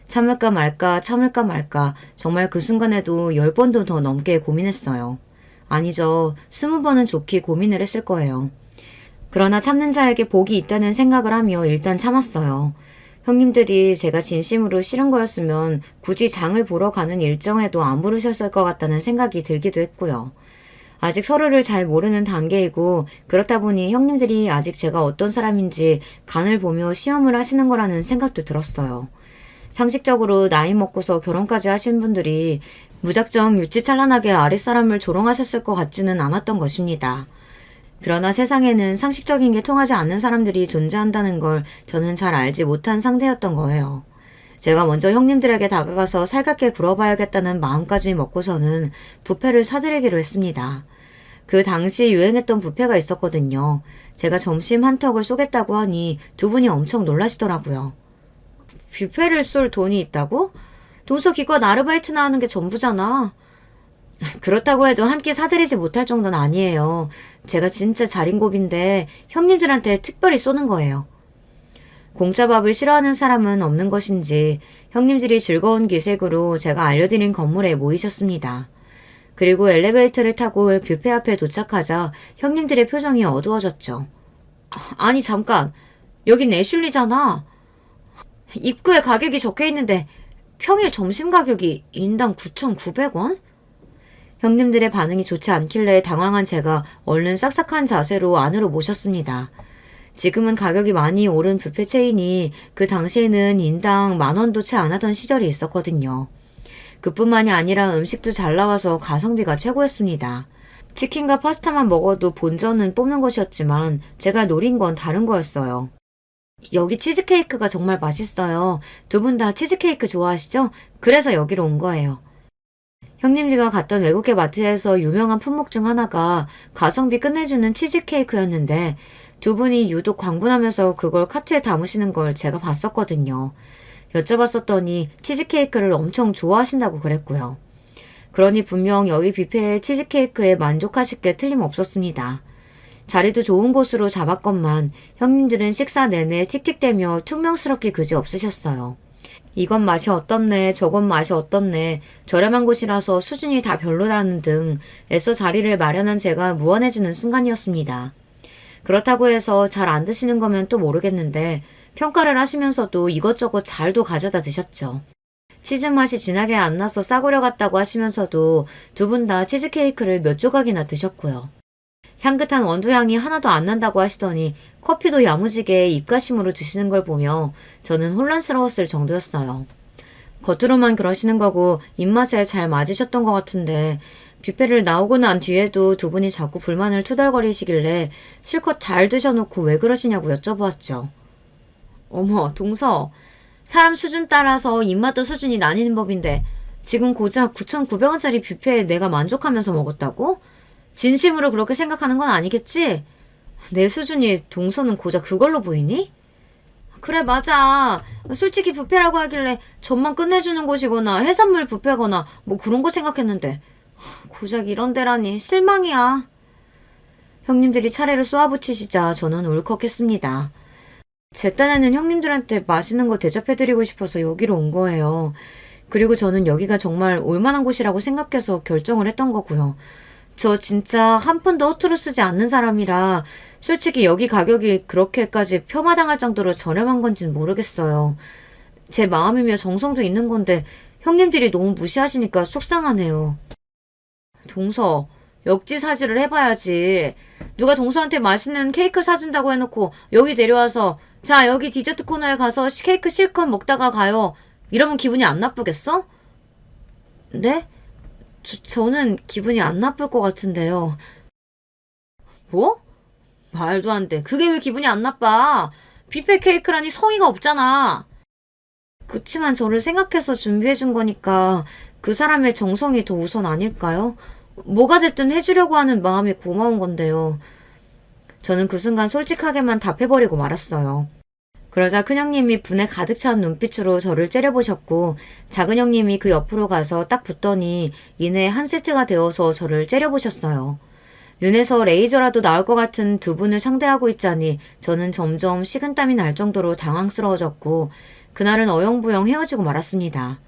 참을까 말까 참을까 말까 정말 그 순간에도 10번도 더 넘게 고민했어요. 아니죠. 20번은 좋게 고민을 했을 거예요. 그러나 참는 자에게 복이 있다는 생각을 하며 일단 참았어요. 형님들이 제가 진심으로 싫은 거였으면 굳이 장을 보러 가는 일정에도 안 부르셨을 것 같다는 생각이 들기도 했고요. 아직 서로를 잘 모르는 단계이고 그렇다 보니 형님들이 아직 제가 어떤 사람인지 간을 보며 시험을 하시는 거라는 생각도 들었어요. 상식적으로 나이 먹고서 결혼까지 하신 분들이 무작정 유치찬란하게 아랫사람을 조롱하셨을 것 같지는 않았던 것입니다. 그러나 세상에는 상식적인 게 통하지 않는 사람들이 존재한다는 걸 저는 잘 알지 못한 상대였던 거예요. 제가 먼저 형님들에게 다가가서 살갑게 굴어봐야겠다는 마음까지 먹고서는 뷔페를 사드리기로 했습니다. 그 당시 유행했던 뷔페가 있었거든요. 제가 점심 한턱을 쏘겠다고 하니 두 분이 엄청 놀라시더라고요. 뷔페를 쏠 돈이 있다고? 동서 기껏 아르바이트나 하는 게 전부잖아. 그렇다고 해도 한 끼 사드리지 못할 정도는 아니에요. 제가 진짜 자린고비인데 형님들한테 특별히 쏘는 거예요. 공짜 밥을 싫어하는 사람은 없는 것인지 형님들이 즐거운 기색으로 제가 알려드린 건물에 모이셨습니다. 그리고 엘리베이터를 타고 뷔페 앞에 도착하자 형님들의 표정이 어두워졌죠. 아니 잠깐, 여긴 애슐리잖아. 입구에 가격이 적혀있는데 평일 점심 가격이 인당 9,900원? 형님들의 반응이 좋지 않길래 당황한 제가 얼른 싹싹한 자세로 안으로 모셨습니다. 지금은 가격이 많이 오른 뷔페 체인이 그 당시에는 인당 10,000원도 채 안 하던 시절이 있었거든요. 그뿐만이 아니라 음식도 잘 나와서 가성비가 최고였습니다. 치킨과 파스타만 먹어도 본전은 뽑는 것이었지만 제가 노린 건 다른 거였어요. 여기 치즈케이크가 정말 맛있어요. 두 분 다 치즈케이크 좋아하시죠? 그래서 여기로 온 거예요. 형님들과 갔던 외국계 마트에서 유명한 품목 중 하나가 가성비 끝내주는 치즈케이크였는데 두 분이 유독 광분하면서 그걸 카트에 담으시는 걸 제가 봤었거든요. 여쭤봤었더니 치즈케이크를 엄청 좋아하신다고 그랬고요. 그러니 분명 여기 뷔페의 치즈케이크에 만족하실 게 틀림없었습니다. 자리도 좋은 곳으로 잡았건만 형님들은 식사 내내 틱틱대며 퉁명스럽게 그지없으셨어요. 이건 맛이 어떻네, 저건 맛이 어떻네, 저렴한 곳이라서 수준이 다 별로라는 등 애써 자리를 마련한 제가 무안해지는 순간이었습니다. 그렇다고 해서 잘 안 드시는 거면 또 모르겠는데 평가를 하시면서도 이것저것 잘도 가져다 드셨죠. 치즈 맛이 진하게 안 나서 싸구려 같다고 하시면서도 두 분 다 치즈케이크를 몇 조각이나 드셨고요. 향긋한 원두향이 하나도 안 난다고 하시더니 커피도 야무지게 입가심으로 드시는 걸 보며 저는 혼란스러웠을 정도였어요. 겉으로만 그러시는 거고 입맛에 잘 맞으셨던 것 같은데 뷔페를 나오고 난 뒤에도 두 분이 자꾸 불만을 투덜거리시길래 실컷 잘 드셔놓고 왜 그러시냐고 여쭤보았죠. 어머, 동서. 사람 수준 따라서 입맛도 수준이 나뉘는 법인데 지금 고작 9,900원짜리 뷔페에 내가 만족하면서 먹었다고? 진심으로 그렇게 생각하는 건 아니겠지? 내 수준이 동서는 고작 그걸로 보이니? 그래, 맞아. 솔직히 뷔페라고 하길래 전만 끝내주는 곳이거나 해산물 뷔페거나 뭐 그런 거 생각했는데 고작 이런 데라니 실망이야. 형님들이 차례를 쏘아붙이시자 저는 울컥했습니다. 제 딴에는 형님들한테 맛있는 거 대접해드리고 싶어서 여기로 온 거예요. 그리고 저는 여기가 정말 올만한 곳이라고 생각해서 결정을 했던 거고요. 저 진짜 한 푼도 허투루 쓰지 않는 사람이라 솔직히 여기 가격이 그렇게까지 폄하당할 정도로 저렴한 건진 모르겠어요. 제 마음이며 정성도 있는 건데 형님들이 너무 무시하시니까 속상하네요. 동서, 역지사지를 해봐야지. 누가 동서한테 맛있는 케이크 사준다고 해놓고 여기 내려와서 자, 여기 디저트 코너에 가서 케이크 실컷 먹다가 가요. 이러면 기분이 안 나쁘겠어? 네? 저는 기분이 안 나쁠 것 같은데요. 뭐? 말도 안 돼. 그게 왜 기분이 안 나빠? 뷔페 케이크라니 성의가 없잖아. 그치만 저를 생각해서 준비해준 거니까 그 사람의 정성이 더 우선 아닐까요? 뭐가 됐든 해주려고 하는 마음이 고마운 건데요. 저는 그 순간 솔직하게만 답해버리고 말았어요. 그러자 큰형님이 분에 가득 찬 눈빛으로 저를 째려보셨고 작은형님이 그 옆으로 가서 딱 붙더니 이내 한 세트가 되어서 저를 째려보셨어요. 눈에서 레이저라도 나올 것 같은 두 분을 상대하고 있자니 저는 점점 식은땀이 날 정도로 당황스러워졌고 그날은 어영부영 헤어지고 말았습니다.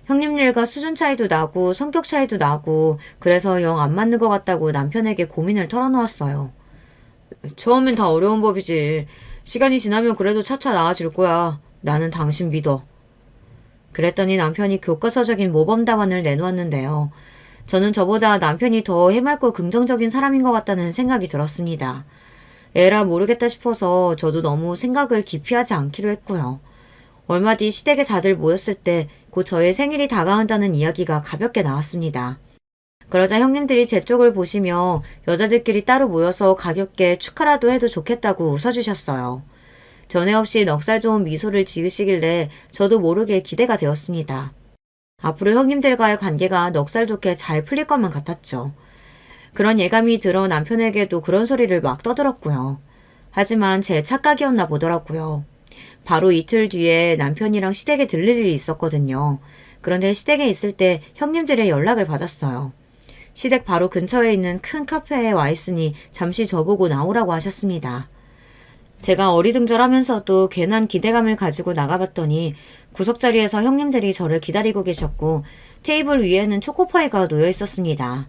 형님들과 수준 차이도 나고 성격 차이도 나고 그래서 영 안 맞는 것 같다고 남편에게 고민을 털어놓았어요. 처음엔 다 어려운 법이지. 시간이 지나면 그래도 차차 나아질 거야. 나는 당신 믿어. 그랬더니 남편이 교과서적인 모범 답안을 내놓았는데요. 저는 저보다 남편이 더 해맑고 긍정적인 사람인 것 같다는 생각이 들었습니다. 에라 모르겠다 싶어서 저도 너무 생각을 깊이 하지 않기로 했고요. 얼마 뒤 시댁에 다들 모였을 때 곧 저의 생일이 다가온다는 이야기가 가볍게 나왔습니다. 그러자 형님들이 제 쪽을 보시며 여자들끼리 따로 모여서 가볍게 축하라도 해도 좋겠다고 웃어주셨어요. 전에 없이 넉살 좋은 미소를 지으시길래 저도 모르게 기대가 되었습니다. 앞으로 형님들과의 관계가 넉살 좋게 잘 풀릴 것만 같았죠. 그런 예감이 들어 남편에게도 그런 소리를 막 떠들었고요. 하지만 제 착각이었나 보더라고요. 바로 이틀 뒤에 남편이랑 시댁에 들릴 일이 있었거든요. 그런데 시댁에 있을 때 형님들의 연락을 받았어요. 시댁 바로 근처에 있는 큰 카페에 와 있으니 잠시 저보고 나오라고 하셨습니다. 제가 어리둥절하면서도 괜한 기대감을 가지고 나가봤더니 구석자리에서 형님들이 저를 기다리고 계셨고 테이블 위에는 초코파이가 놓여 있었습니다.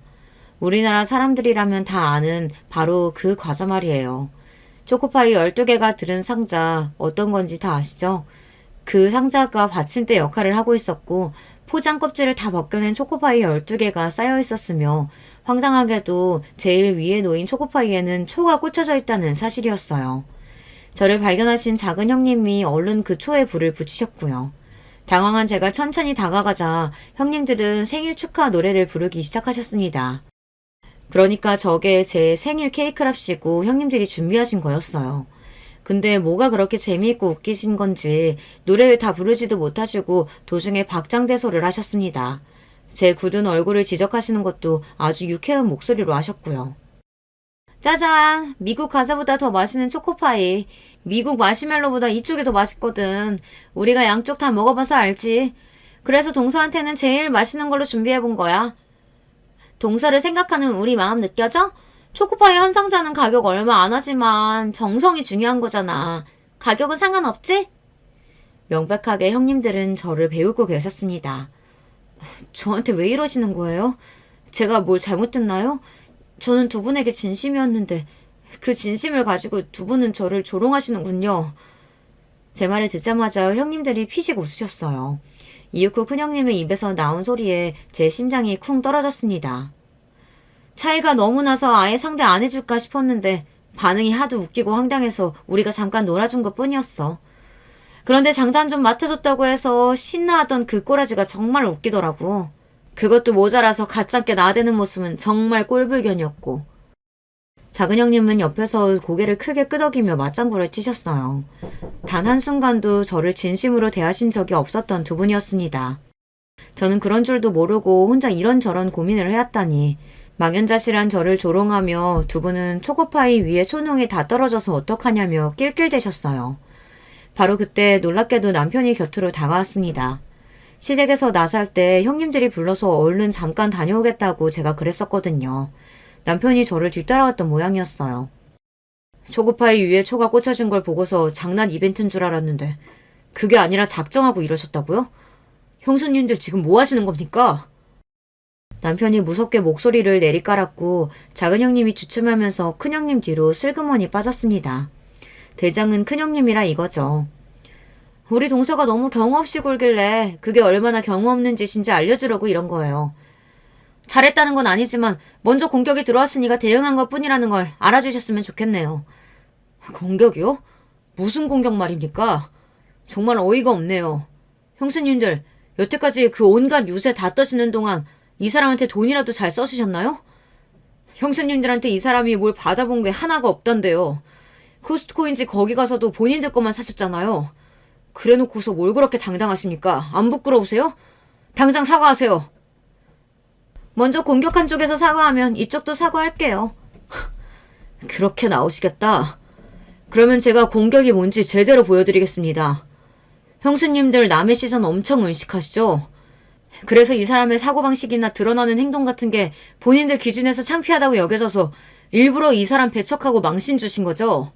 우리나라 사람들이라면 다 아는 바로 그 과자 말이에요. 초코파이 12개가 들은 상자 어떤 건지 다 아시죠? 그 상자가 받침대 역할을 하고 있었고 포장 껍질을 다 벗겨낸 초코파이 12개가 쌓여 있었으며 황당하게도 제일 위에 놓인 초코파이에는 초가 꽂혀져 있다는 사실이었어요. 저를 발견하신 작은 형님이 얼른 그 초에 불을 붙이셨고요. 당황한 제가 천천히 다가가자 형님들은 생일 축하 노래를 부르기 시작하셨습니다. 그러니까 저게 제 생일 케이크랍시고 형님들이 준비하신 거였어요. 근데 뭐가 그렇게 재미있고 웃기신 건지 노래를 다 부르지도 못하시고 도중에 박장대소를 하셨습니다. 제 굳은 얼굴을 지적하시는 것도 아주 유쾌한 목소리로 하셨고요. 짜잔! 미국 과자보다 더 맛있는 초코파이. 미국 마시멜로보다 이쪽이 더 맛있거든. 우리가 양쪽 다 먹어봐서 알지. 그래서 동서한테는 제일 맛있는 걸로 준비해본 거야. 동서를 생각하는 우리 마음 느껴져? 초코파이 한 상자는 가격 얼마 안 하지만 정성이 중요한 거잖아. 가격은 상관없지? 명백하게 형님들은 저를 배우고 계셨습니다. 저한테 왜 이러시는 거예요? 제가 뭘 잘못했나요? 저는 두 분에게 진심이었는데 그 진심을 가지고 두 분은 저를 조롱하시는군요. 제 말을 듣자마자 형님들이 피식 웃으셨어요. 이윽고 큰형님의 입에서 나온 소리에 제 심장이 쿵 떨어졌습니다. 차이가 너무 나서 아예 상대 안 해줄까 싶었는데 반응이 하도 웃기고 황당해서 우리가 잠깐 놀아준 것 뿐이었어. 그런데 장단 좀 맡아줬다고 해서 신나하던 그 꼬라지가 정말 웃기더라고. 그것도 모자라서 가짜게 나대는 모습은 정말 꼴불견이었고. 작은 형님은 옆에서 고개를 크게 끄덕이며 맞장구를 치셨어요. 단 한순간도 저를 진심으로 대하신 적이 없었던 두 분이었습니다. 저는 그런 줄도 모르고 혼자 이런저런 고민을 해왔다니 망연자실한 저를 조롱하며 두 분은 초코파이 위에 초농이 다 떨어져서 어떡하냐며 낄낄대셨어요. 바로 그때 놀랍게도 남편이 곁으로 다가왔습니다. 시댁에서 나설 때 형님들이 불러서 얼른 잠깐 다녀오겠다고 제가 그랬었거든요. 남편이 저를 뒤따라왔던 모양이었어요. 초코파이 위에 초가 꽂혀진 걸 보고서 장난 이벤트인 줄 알았는데 그게 아니라 작정하고 이러셨다고요? 형수님들 지금 뭐 하시는 겁니까? 남편이 무섭게 목소리를 내리깔았고 작은 형님이 주춤하면서 큰 형님 뒤로 슬그머니 빠졌습니다. 대장은 큰 형님이라 이거죠. 우리 동서가 너무 경우 없이 굴길래 그게 얼마나 경우 없는 짓인지 알려주려고 이런 거예요. 잘했다는 건 아니지만 먼저 공격이 들어왔으니까 대응한 것 뿐이라는 걸 알아주셨으면 좋겠네요. 공격이요? 무슨 공격 말입니까? 정말 어이가 없네요. 형수님들, 여태까지 그 온갖 유세 다 떠시는 동안 이 사람한테 돈이라도 잘 써주셨나요? 형수님들한테 이 사람이 뭘 받아본 게 하나가 없던데요. 코스트코인지 거기 가서도 본인들 것만 사셨잖아요. 그래놓고서 뭘 그렇게 당당하십니까? 안 부끄러우세요? 당장 사과하세요. 먼저 공격한 쪽에서 사과하면 이쪽도 사과할게요. 그렇게 나오시겠다. 그러면 제가 공격이 뭔지 제대로 보여드리겠습니다. 형수님들 남의 시선 엄청 의식하시죠? 그래서 이 사람의 사고방식이나 드러나는 행동 같은 게 본인들 기준에서 창피하다고 여겨져서 일부러 이 사람 배척하고 망신 주신 거죠?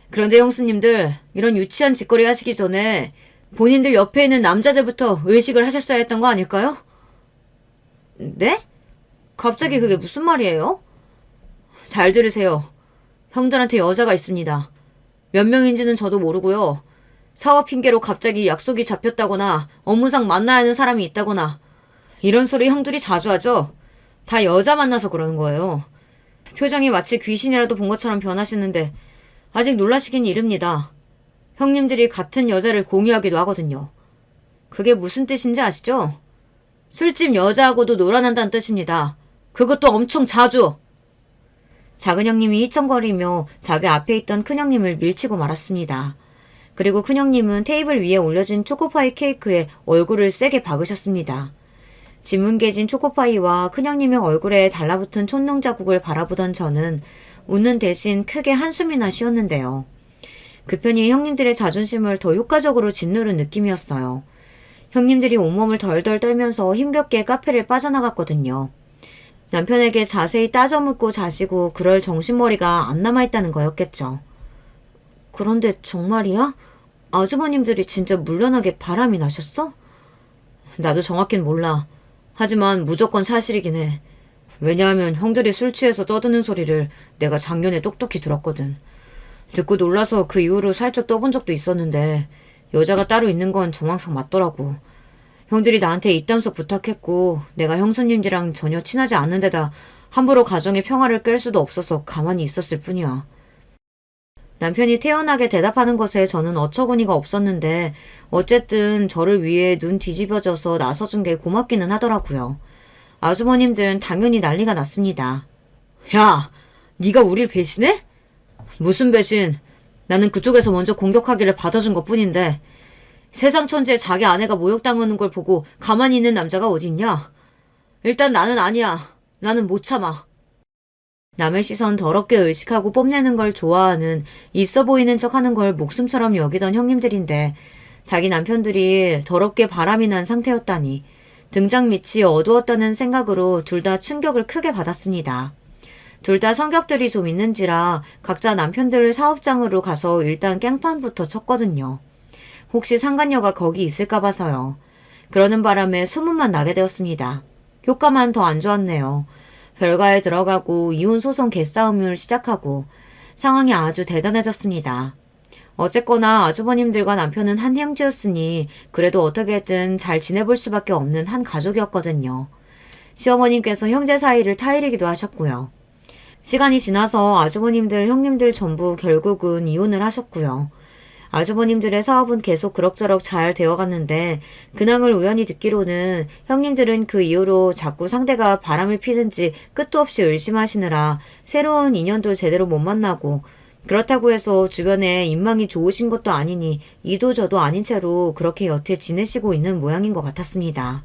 그런데 형수님들, 이런 유치한 짓거리 하시기 전에 본인들 옆에 있는 남자들부터 의식을 하셨어야 했던 거 아닐까요? 네? 갑자기 그게 무슨 말이에요? 잘 들으세요. 형들한테 여자가 있습니다. 몇 명인지는 저도 모르고요. 사업 핑계로 갑자기 약속이 잡혔다거나 업무상 만나야 하는 사람이 있다거나 이런 소리 형들이 자주 하죠. 다 여자 만나서 그러는 거예요. 표정이 마치 귀신이라도 본 것처럼 변하시는데 아직 놀라시긴 이릅니다. 형님들이 같은 여자를 공유하기도 하거든요. 그게 무슨 뜻인지 아시죠? 술집 여자하고도 놀아난다는 뜻입니다. 그것도 엄청 자주. 작은 형님이 휘청거리며 자기 앞에 있던 큰 형님을 밀치고 말았습니다. 그리고 큰 형님은 테이블 위에 올려진 초코파이 케이크에 얼굴을 세게 박으셨습니다. 지문개진 초코파이와 큰 형님의 얼굴에 달라붙은 촛농 자국을 바라보던 저는 웃는 대신 크게 한숨이나 쉬었는데요. 그 편이 형님들의 자존심을 더 효과적으로 짓누른 느낌이었어요. 형님들이 온몸을 덜덜 떨면서 힘겹게 카페를 빠져나갔거든요. 남편에게 자세히 따져 묻고 자시고 그럴 정신머리가 안 남아있다는 거였겠죠. 그런데 정말이야? 아주버님들이 진짜 물란하게 바람이 나셨어? 나도 정확히는 몰라. 하지만 무조건 사실이긴 해. 왜냐하면 형들이 술 취해서 떠드는 소리를 내가 작년에 똑똑히 들었거든. 듣고 놀라서 그 이후로 살짝 떠본 적도 있었는데 여자가 따로 있는 건 정황상 맞더라고. 형들이 나한테 입담석 부탁했고 내가 형수님들이랑 전혀 친하지 않는 데다 함부로 가정의 평화를 깰 수도 없어서 가만히 있었을 뿐이야. 남편이 태연하게 대답하는 것에 저는 어처구니가 없었는데 어쨌든 저를 위해 눈 뒤집어져서 나서준 게 고맙기는 하더라고요. 아주버님들은 당연히 난리가 났습니다. 야, 네가 우릴 배신해? 무슨 배신? 나는 그쪽에서 먼저 공격하기를 받아준 것뿐인데 세상 천지에 자기 아내가 모욕당하는 걸 보고 가만히 있는 남자가 어딨냐? 일단 나는 아니야. 나는 못 참아. 남의 시선 더럽게 의식하고 뽐내는 걸 좋아하는, 있어 보이는 척 하는 걸 목숨처럼 여기던 형님들인데 자기 남편들이 더럽게 바람이 난 상태였다니 등장 밑이 어두웠다는 생각으로 둘 다 충격을 크게 받았습니다. 둘 다 성격들이 좀 있는지라 각자 남편들 사업장으로 가서 일단 깽판부터 쳤거든요. 혹시 상간녀가 거기 있을까 봐서요. 그러는 바람에 소문만 나게 되었습니다. 효과만 더 안 좋았네요. 별가에 들어가고 이혼 소송 개싸움을 시작하고 상황이 아주 대단해졌습니다. 어쨌거나 아주버님들과 남편은 한 형제였으니 그래도 어떻게든 잘 지내볼 수밖에 없는 한 가족이었거든요. 시어머님께서 형제 사이를 타이르기도 하셨고요. 시간이 지나서 아주버님들, 형님들 전부 결국은 이혼을 하셨고요. 아주버님들의 사업은 계속 그럭저럭 잘 되어갔는데 근황을 우연히 듣기로는 형님들은 그 이후로 자꾸 상대가 바람을 피든지 끝도 없이 의심하시느라 새로운 인연도 제대로 못 만나고 그렇다고 해서 주변에 인망이 좋으신 것도 아니니 이도 저도 아닌 채로 그렇게 여태 지내시고 있는 모양인 것 같았습니다.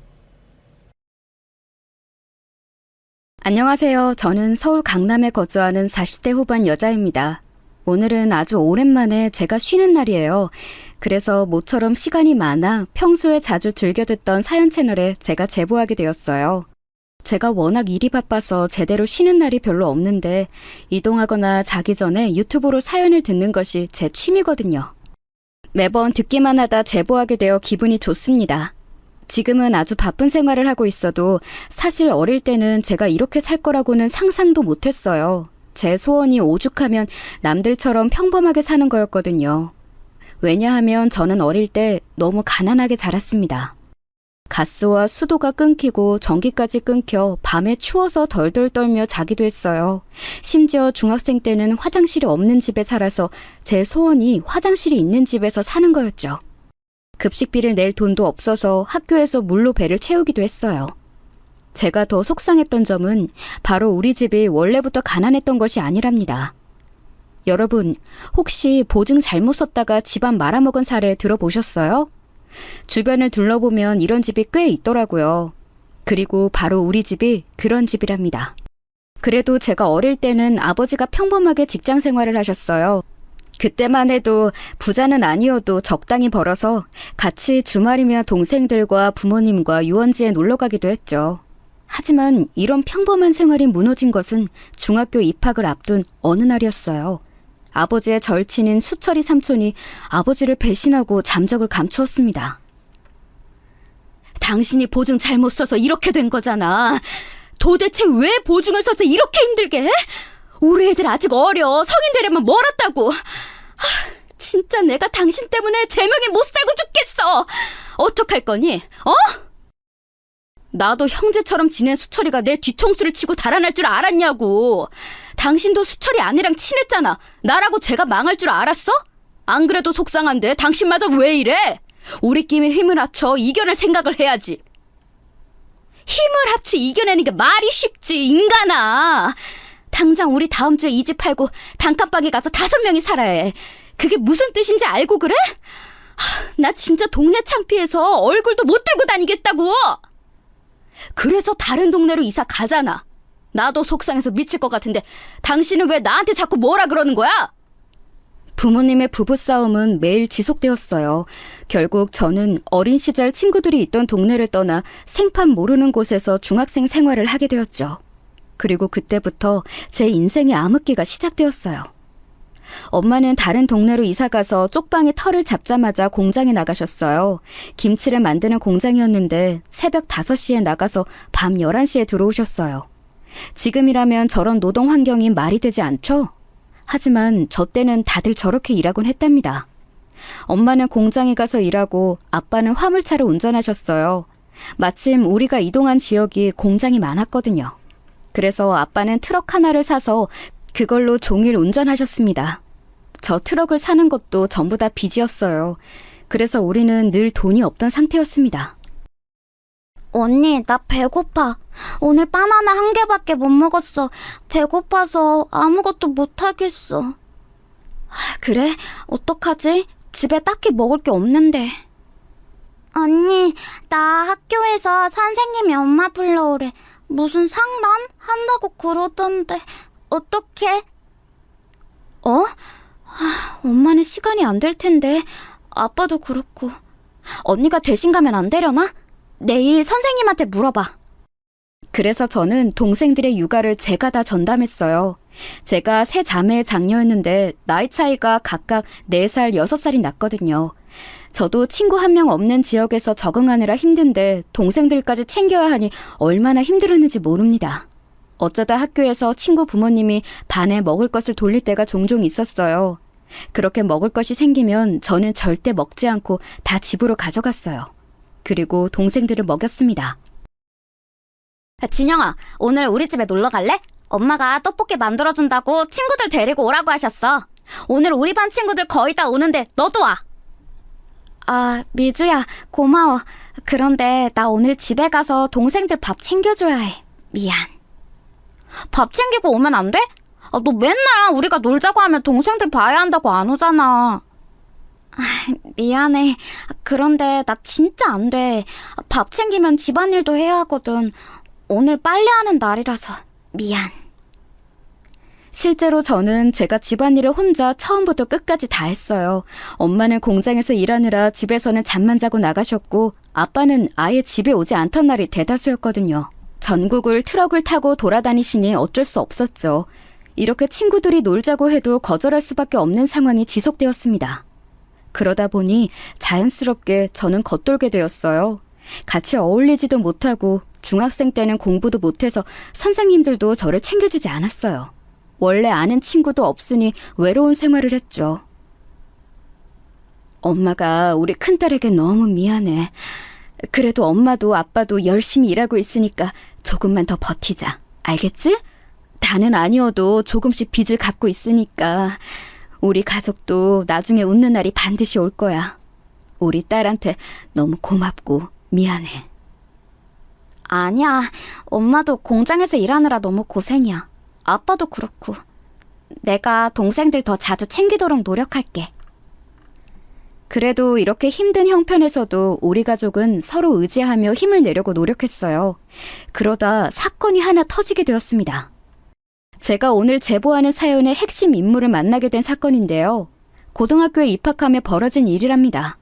안녕하세요. 저는 서울 강남에 거주하는 40대 후반 여자입니다. 오늘은 아주 오랜만에 제가 쉬는 날이에요. 그래서 모처럼 시간이 많아 평소에 자주 즐겨 듣던 사연 채널에 제가 제보하게 되었어요. 제가 워낙 일이 바빠서 제대로 쉬는 날이 별로 없는데 이동하거나 자기 전에 유튜브로 사연을 듣는 것이 제 취미거든요. 매번 듣기만 하다 제보하게 되어 기분이 좋습니다. 지금은 아주 바쁜 생활을 하고 있어도 사실 어릴 때는 제가 이렇게 살 거라고는 상상도 못했어요. 제 소원이 오죽하면 남들처럼 평범하게 사는 거였거든요. 왜냐하면 저는 어릴 때 너무 가난하게 자랐습니다. 가스와 수도가 끊기고 전기까지 끊겨 밤에 추워서 덜덜 떨며 자기도 했어요. 심지어 중학생 때는 화장실이 없는 집에 살아서 제 소원이 화장실이 있는 집에서 사는 거였죠. 급식비를 낼 돈도 없어서 학교에서 물로 배를 채우기도 했어요. 제가 더 속상했던 점은 바로 우리 집이 원래부터 가난했던 것이 아니랍니다. 여러분, 혹시 보증 잘못 썼다가 집안 말아먹은 사례 들어보셨어요? 주변을 둘러보면 이런 집이 꽤 있더라고요. 그리고 바로 우리 집이 그런 집이랍니다. 그래도 제가 어릴 때는 아버지가 평범하게 직장 생활을 하셨어요. 그때만 해도 부자는 아니어도 적당히 벌어서 같이 주말이면 동생들과 부모님과 유원지에 놀러 가기도 했죠. 하지만 이런 평범한 생활이 무너진 것은 중학교 입학을 앞둔 어느 날이었어요. 아버지의 절친인 수철이 삼촌이 아버지를 배신하고 잠적을 감추었습니다. 당신이 보증 잘못 써서 이렇게 된 거잖아. 도대체 왜 보증을 써서 이렇게 힘들게 해? 우리 애들 아직 어려. 성인 되려면 멀었다고. 진짜 내가 당신 때문에 제명에 못 살고 죽겠어. 어떡할 거니? 나도 형제처럼 지낸 수철이가 내 뒤통수를 치고 달아날 줄 알았냐고. 당신도 수철이 아내랑 친했잖아. 나라고 제가 망할 줄 알았어? 안 그래도 속상한데 당신마저 왜 이래? 우리끼리 힘을 합쳐 이겨낼 생각을 해야지. 힘을 합쳐 이겨내는 게 말이 쉽지, 인간아. 당장 우리 다음 주에 이 집 팔고 단칸방에 가서 5명이 살아야 해. 그게 무슨 뜻인지 알고 그래? 나 진짜 동네 창피해서 얼굴도 못 들고 다니겠다고. 그래서 다른 동네로 이사 가잖아. 나도 속상해서 미칠 것 같은데 당신은 왜 나한테 자꾸 뭐라 그러는 거야? 부모님의 부부싸움은 매일 지속되었어요. 결국 저는 어린 시절 친구들이 있던 동네를 떠나 생판 모르는 곳에서 중학생 생활을 하게 되었죠. 그리고 그때부터 제 인생의 암흑기가 시작되었어요. 엄마는 다른 동네로 이사가서 쪽방에 털을 잡자마자 공장에 나가셨어요. 김치를 만드는 공장이었는데 새벽 5시에 나가서 밤 11시에 들어오셨어요. 지금이라면 저런 노동 환경이 말이 되지 않죠? 하지만 저 때는 다들 저렇게 일하곤 했답니다. 엄마는 공장에 가서 일하고 아빠는 화물차를 운전하셨어요. 마침 우리가 이동한 지역이 공장이 많았거든요. 그래서 아빠는 트럭 하나를 사서 그걸로 종일 운전하셨습니다. 저 트럭을 사는 것도 전부 다 빚이었어요. 그래서 우리는 늘 돈이 없던 상태였습니다. 언니, 나 배고파. 오늘 바나나 1개밖에 못 먹었어. 배고파서 아무것도 못 하겠어. 그래? 어떡하지? 집에 딱히 먹을 게 없는데. 언니, 나 학교에서 선생님이 엄마 불러오래. 무슨 상담? 한다고 그러던데. 어떡해? 엄마는 시간이 안 될 텐데. 아빠도 그렇고. 언니가 대신 가면 안 되려나? 내일 선생님한테 물어봐. 그래서 저는 동생들의 육아를 제가 다 전담했어요. 제가 세 자매의 장녀였는데 나이 차이가 각각 4살, 6살이 났거든요. 저도 친구 한 명 없는 지역에서 적응하느라 힘든데 동생들까지 챙겨야 하니 얼마나 힘들었는지 모릅니다. 어쩌다 학교에서 친구 부모님이 반에 먹을 것을 돌릴 때가 종종 있었어요. 그렇게 먹을 것이 생기면 저는 절대 먹지 않고 다 집으로 가져갔어요. 그리고 동생들을 먹였습니다. 진영아, 오늘 우리 집에 놀러 갈래? 엄마가 떡볶이 만들어준다고 친구들 데리고 오라고 하셨어. 오늘 우리 반 친구들 거의 다 오는데 너도 와. 아, 미주야, 고마워. 그런데 나 오늘 집에 가서 동생들 밥 챙겨줘야 해. 미안. 밥 챙기고 오면 안 돼? 너 맨날 우리가 놀자고 하면 동생들 봐야 한다고 안 오잖아. 미안해. 그런데 나 진짜 안 돼. 밥 챙기면 집안일도 해야 하거든. 오늘 빨래하는 날이라서 미안. 실제로 저는 제가 집안일을 혼자 처음부터 끝까지 다 했어요. 엄마는 공장에서 일하느라 집에서는 잠만 자고 나가셨고 아빠는 아예 집에 오지 않던 날이 대다수였거든요. 전국을 트럭을 타고 돌아다니시니 어쩔 수 없었죠. 이렇게 친구들이 놀자고 해도 거절할 수밖에 없는 상황이 지속되었습니다. 그러다 보니 자연스럽게 저는 겉돌게 되었어요. 같이 어울리지도 못하고 중학생 때는 공부도 못해서 선생님들도 저를 챙겨주지 않았어요. 원래 아는 친구도 없으니 외로운 생활을 했죠. 엄마가 우리 큰딸에게 너무 미안해. 그래도 엄마도 아빠도 열심히 일하고 있으니까 조금만 더 버티자. 알겠지? 다는 아니어도 조금씩 빚을 갚고 있으니까 우리 가족도 나중에 웃는 날이 반드시 올 거야. 우리 딸한테 너무 고맙고 미안해. 아니야. 엄마도 공장에서 일하느라 너무 고생이야. 아빠도 그렇고. 내가 동생들 더 자주 챙기도록 노력할게. 그래도 이렇게 힘든 형편에서도 우리 가족은 서로 의지하며 힘을 내려고 노력했어요. 그러다 사건이 하나 터지게 되었습니다. 제가 오늘 제보하는 사연의 핵심 인물을 만나게 된 사건인데요. 고등학교에 입학하며 벌어진 일이랍니다.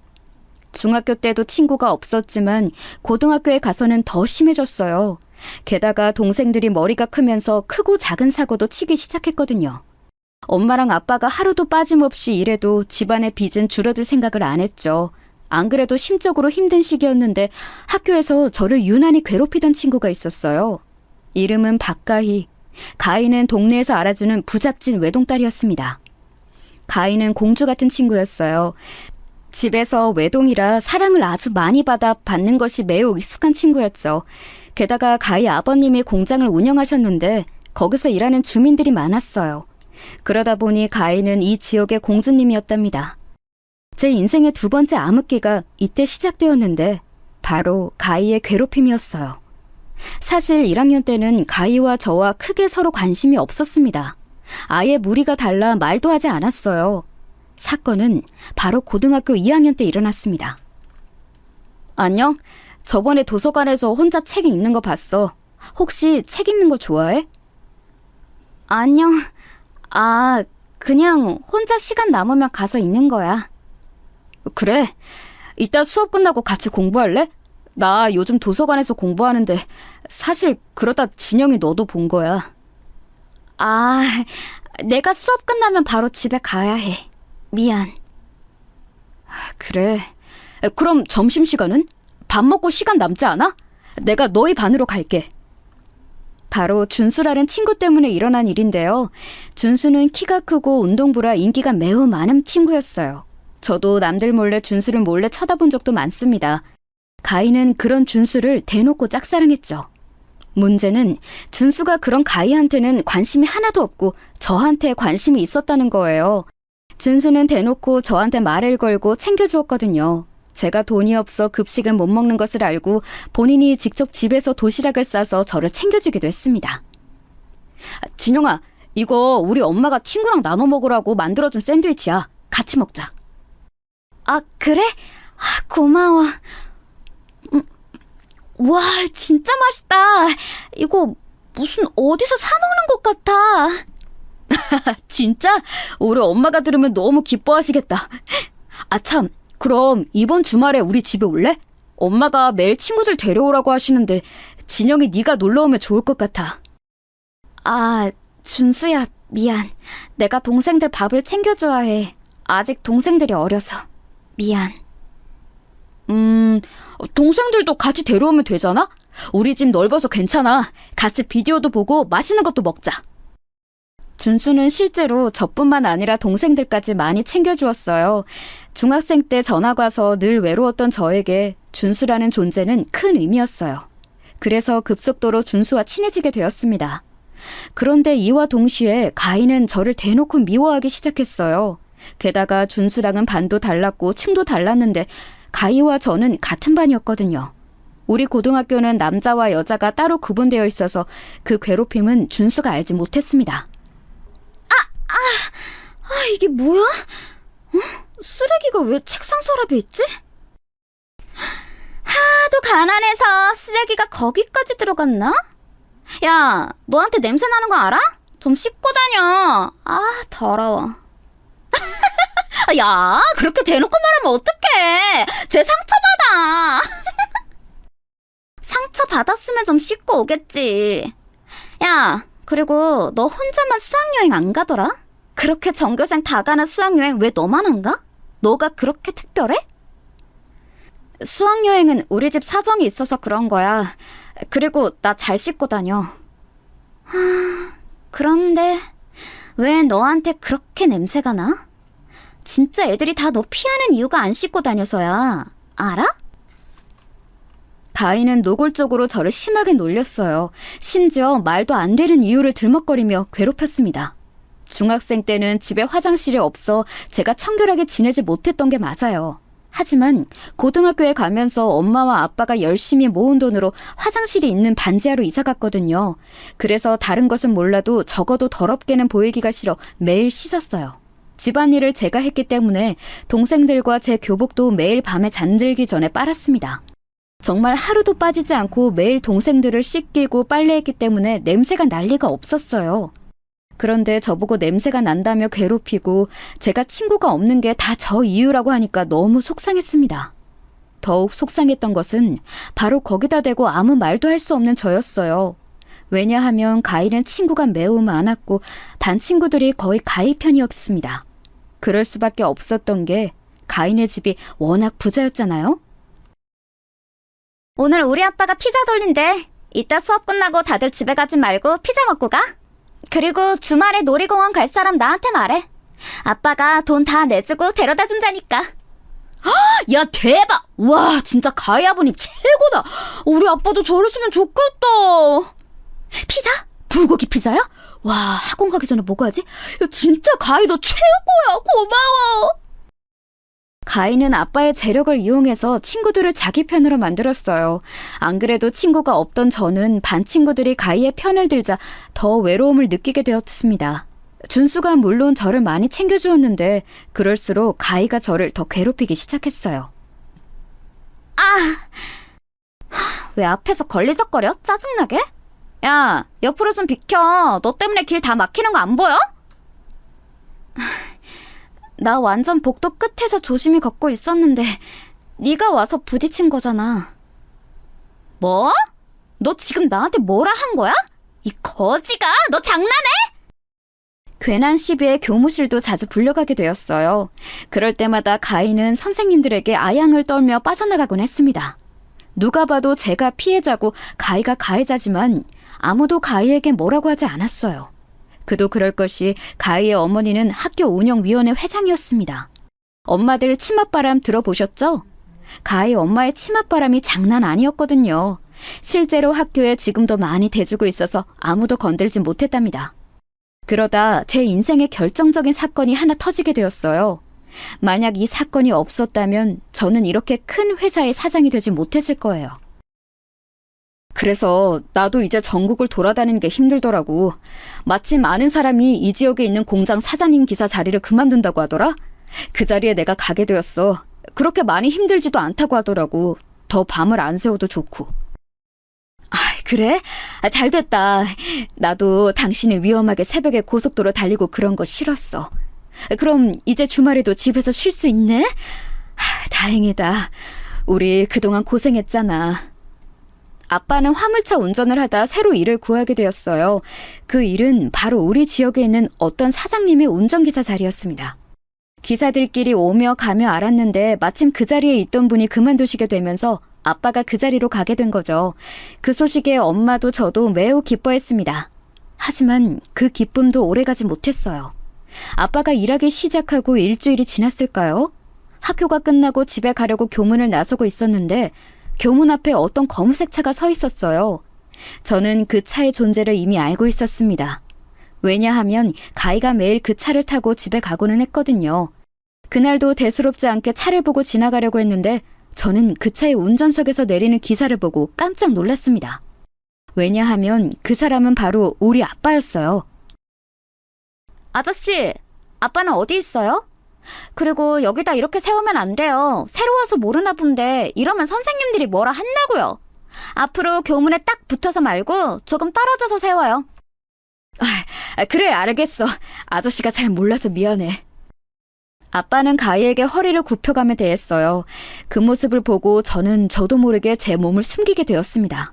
중학교 때도 친구가 없었지만 고등학교에 가서는 더 심해졌어요. 게다가 동생들이 머리가 크면서 크고 작은 사고도 치기 시작했거든요. 엄마랑 아빠가 하루도 빠짐없이 일해도 집안의 빚은 줄어들 생각을 안 했죠. 안 그래도 심적으로 힘든 시기였는데 학교에서 저를 유난히 괴롭히던 친구가 있었어요. 이름은 박가희. 가희는 동네에서 알아주는 부잣집 외동딸이었습니다. 가희는 공주 같은 친구였어요. 집에서 외동이라 사랑을 아주 많이 받는 것이 매우 익숙한 친구였죠. 게다가 가희 아버님이 공장을 운영하셨는데 거기서 일하는 주민들이 많았어요. 그러다 보니 가희는 이 지역의 공주님이었답니다. 제 인생의 2번째 암흑기가 이때 시작되었는데 바로 가희의 괴롭힘이었어요. 사실 1학년 때는 가희와 저와 크게 서로 관심이 없었습니다. 아예 무리가 달라 말도 하지 않았어요. 사건은 바로 고등학교 2학년 때 일어났습니다. 안녕? 저번에 도서관에서 혼자 책 읽는 거 봤어. 혹시 책 읽는 거 좋아해? 안녕. 그냥 혼자 시간 남으면 가서 읽는 거야. 그래. 이따 수업 끝나고 같이 공부할래? 나 요즘 도서관에서 공부하는데 사실 그러다 진영이 너도 본 거야. 내가 수업 끝나면 바로 집에 가야 해. 미안. 그래. 그럼 점심시간은? 밥 먹고 시간 남지 않아? 내가 너희 반으로 갈게. 바로 준수라는 친구 때문에 일어난 일인데요. 준수는 키가 크고 운동부라 인기가 매우 많은 친구였어요. 저도 남들 몰래 준수를 몰래 쳐다본 적도 많습니다. 가희는 그런 준수를 대놓고 짝사랑했죠. 문제는 준수가 그런 가희한테는 관심이 하나도 없고 저한테 관심이 있었다는 거예요. 준수는 대놓고 저한테 말을 걸고 챙겨주었거든요. 제가 돈이 없어 급식을 못 먹는 것을 알고 본인이 직접 집에서 도시락을 싸서 저를 챙겨주기도 했습니다. 진영아, 이거 우리 엄마가 친구랑 나눠 먹으라고 만들어준 샌드위치야. 같이 먹자. 그래? 고마워. 와, 진짜 맛있다. 이거 무슨 어디서 사 먹는 것 같아. 진짜? 우리 엄마가 들으면 너무 기뻐하시겠다. 아, 참. 그럼 이번 주말에 우리 집에 올래? 엄마가 매일 친구들 데려오라고 하시는데 진영이 네가 놀러 오면 좋을 것 같아. 아, 준수야, 미안. 내가 동생들 밥을 챙겨줘야 해. 아직 동생들이 어려서. 미안. 동생들도 같이 데려오면 되잖아? 우리 집 넓어서 괜찮아. 같이 비디오도 보고 맛있는 것도 먹자. 준수는 실제로 저뿐만 아니라 동생들까지 많이 챙겨주었어요. 중학생 때 전학 와서 늘 외로웠던 저에게 준수라는 존재는 큰 의미였어요. 그래서 급속도로 준수와 친해지게 되었습니다. 그런데 이와 동시에 가인은 저를 대놓고 미워하기 시작했어요. 게다가 준수랑은 반도 달랐고 층도 달랐는데 가희와 저는 같은 반이었거든요. 우리 고등학교는 남자와 여자가 따로 구분되어 있어서 그 괴롭힘은 준수가 알지 못했습니다. 이게 뭐야? 쓰레기가 왜 책상 서랍에 있지? 하도 가난해서 쓰레기가 거기까지 들어갔나? 야, 너한테 냄새 나는 거 알아? 좀 씻고 다녀. 아, 더러워. 야, 그렇게 대놓고 말하면 어떡해. 쟤 상처받아. 상처 받았으면 좀 씻고 오겠지. 야, 그리고 너 혼자만 수학여행 안 가더라? 그렇게 전교생 다 가는 수학여행 왜 너만 안 가? 너가 그렇게 특별해? 수학여행은 우리 집 사정이 있어서 그런 거야. 그리고 나 잘 씻고 다녀. 그런데 왜 너한테 그렇게 냄새가 나? 진짜 애들이 다 너 피하는 이유가 안 씻고 다녀서야. 알아? 가인은 노골적으로 저를 심하게 놀렸어요. 심지어 말도 안 되는 이유를 들먹거리며 괴롭혔습니다. 중학생 때는 집에 화장실이 없어 제가 청결하게 지내지 못했던 게 맞아요. 하지만 고등학교에 가면서 엄마와 아빠가 열심히 모은 돈으로 화장실이 있는 반지하로 이사 갔거든요. 그래서 다른 것은 몰라도 적어도 더럽게는 보이기가 싫어 매일 씻었어요. 집안일을 제가 했기 때문에 동생들과 제 교복도 매일 밤에 잠들기 전에 빨았습니다. 정말 하루도 빠지지 않고 매일 동생들을 씻기고 빨래했기 때문에 냄새가 날 리가 없었어요. 그런데 저보고 냄새가 난다며 괴롭히고 제가 친구가 없는 게 다 저 이유라고 하니까 너무 속상했습니다. 더욱 속상했던 것은 바로 거기다 대고 아무 말도 할 수 없는 저였어요. 왜냐하면 가희는 친구가 매우 많았고 반 친구들이 거의 가희 편이었습니다. 그럴 수밖에 없었던 게 가희네 집이 워낙 부자였잖아요. 오늘 우리 아빠가 피자 돌린대. 이따 수업 끝나고 다들 집에 가지 말고 피자 먹고 가. 그리고 주말에 놀이공원 갈 사람 나한테 말해. 아빠가 돈 다 내주고 데려다 준다니까. 야, 대박! 와, 진짜 가희 아버님 최고다! 우리 아빠도 저랬으면 좋겠다. 피자? 불고기 피자야? 와, 학원 가기 전에 먹어야지. 야, 진짜 가희 너 최고야. 고마워. 가희는 아빠의 재력을 이용해서 친구들을 자기 편으로 만들었어요. 안 그래도 친구가 없던 저는 반 친구들이 가희의 편을 들자 더 외로움을 느끼게 되었습니다. 준수가 물론 저를 많이 챙겨주었는데 그럴수록 가희가 저를 더 괴롭히기 시작했어요. 왜 앞에서 걸리적거려? 짜증나게? 야, 옆으로 좀 비켜. 너 때문에 길 다 막히는 거 안 보여? 나 완전 복도 끝에서 조심히 걷고 있었는데 네가 와서 부딪힌 거잖아. 뭐? 너 지금 나한테 뭐라 한 거야? 이 거지가! 너 장난해? 괜한 시비에 교무실도 자주 불려가게 되었어요. 그럴 때마다 가희는 선생님들에게 아양을 떨며 빠져나가곤 했습니다. 누가 봐도 제가 피해자고 가희가 가해자지만 아무도 가희에게 뭐라고 하지 않았어요. 그도 그럴 것이 가희의 어머니는 학교 운영위원회 회장이었습니다. 엄마들 치맛바람 들어보셨죠? 가희 엄마의 치맛바람이 장난 아니었거든요. 실제로 학교에 지금도 많이 대주고 있어서 아무도 건들지 못했답니다. 그러다 제 인생의 결정적인 사건이 하나 터지게 되었어요. 만약 이 사건이 없었다면 저는 이렇게 큰 회사의 사장이 되지 못했을 거예요. 그래서 나도 이제 전국을 돌아다니는 게 힘들더라고. 마침 아는 사람이 이 지역에 있는 공장 사장님 기사 자리를 그만둔다고 하더라. 그 자리에 내가 가게 되었어. 그렇게 많이 힘들지도 않다고 하더라고. 더 밤을 안 새워도 좋고. 아, 그래? 잘 됐다. 나도 당신이 위험하게 새벽에 고속도로 달리고 그런 거 싫었어. 그럼 이제 주말에도 집에서 쉴 수 있네? 다행이다. 우리 그동안 고생했잖아. 아빠는 화물차 운전을 하다 새로 일을 구하게 되었어요. 그 일은 바로 우리 지역에 있는 어떤 사장님의 운전기사 자리였습니다. 기사들끼리 오며 가며 알았는데 마침 그 자리에 있던 분이 그만두시게 되면서 아빠가 그 자리로 가게 된 거죠. 그 소식에 엄마도 저도 매우 기뻐했습니다. 하지만 그 기쁨도 오래가지 못했어요. 아빠가 일하기 시작하고 일주일이 지났을까요? 학교가 끝나고 집에 가려고 교문을 나서고 있었는데 교문 앞에 어떤 검은색 차가 서 있었어요. 저는 그 차의 존재를 이미 알고 있었습니다. 왜냐하면 가희가 매일 그 차를 타고 집에 가고는 했거든요. 그날도 대수롭지 않게 차를 보고 지나가려고 했는데 저는 그 차의 운전석에서 내리는 기사를 보고 깜짝 놀랐습니다. 왜냐하면 그 사람은 바로 우리 아빠였어요. 아저씨, 아빠는 어디 있어요? 그리고 여기다 이렇게 세우면 안 돼요. 새로 와서 모르나 본데 이러면 선생님들이 뭐라 한다고요. 앞으로 교문에 딱 붙어서 말고 조금 떨어져서 세워요. 그래, 알겠어. 아저씨가 잘 몰라서 미안해. 아빠는 가희에게 허리를 굽혀가며 대했어요. 그 모습을 보고 저는 저도 모르게 제 몸을 숨기게 되었습니다.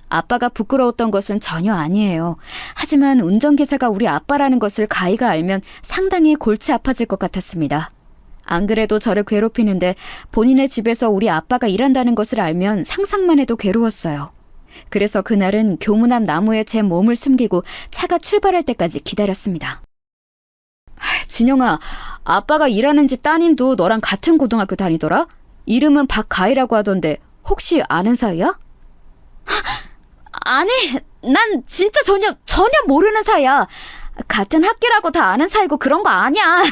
아빠가 부끄러웠던 것은 전혀 아니에요. 하지만 운전기사가 우리 아빠라는 것을 가희가 알면 상당히 골치 아파질 것 같았습니다. 안 그래도 저를 괴롭히는데 본인의 집에서 우리 아빠가 일한다는 것을 알면 상상만 해도 괴로웠어요. 그래서 그날은 교문 앞 나무에 제 몸을 숨기고 차가 출발할 때까지 기다렸습니다. 진영아, 아빠가 일하는 집 따님도 너랑 같은 고등학교 다니더라? 이름은 박가희라고 하던데 혹시 아는 사이야? 아니, 난 진짜 전혀 모르는 사이야. 같은 학기라고 다 아는 사이고 그런 거 아니야.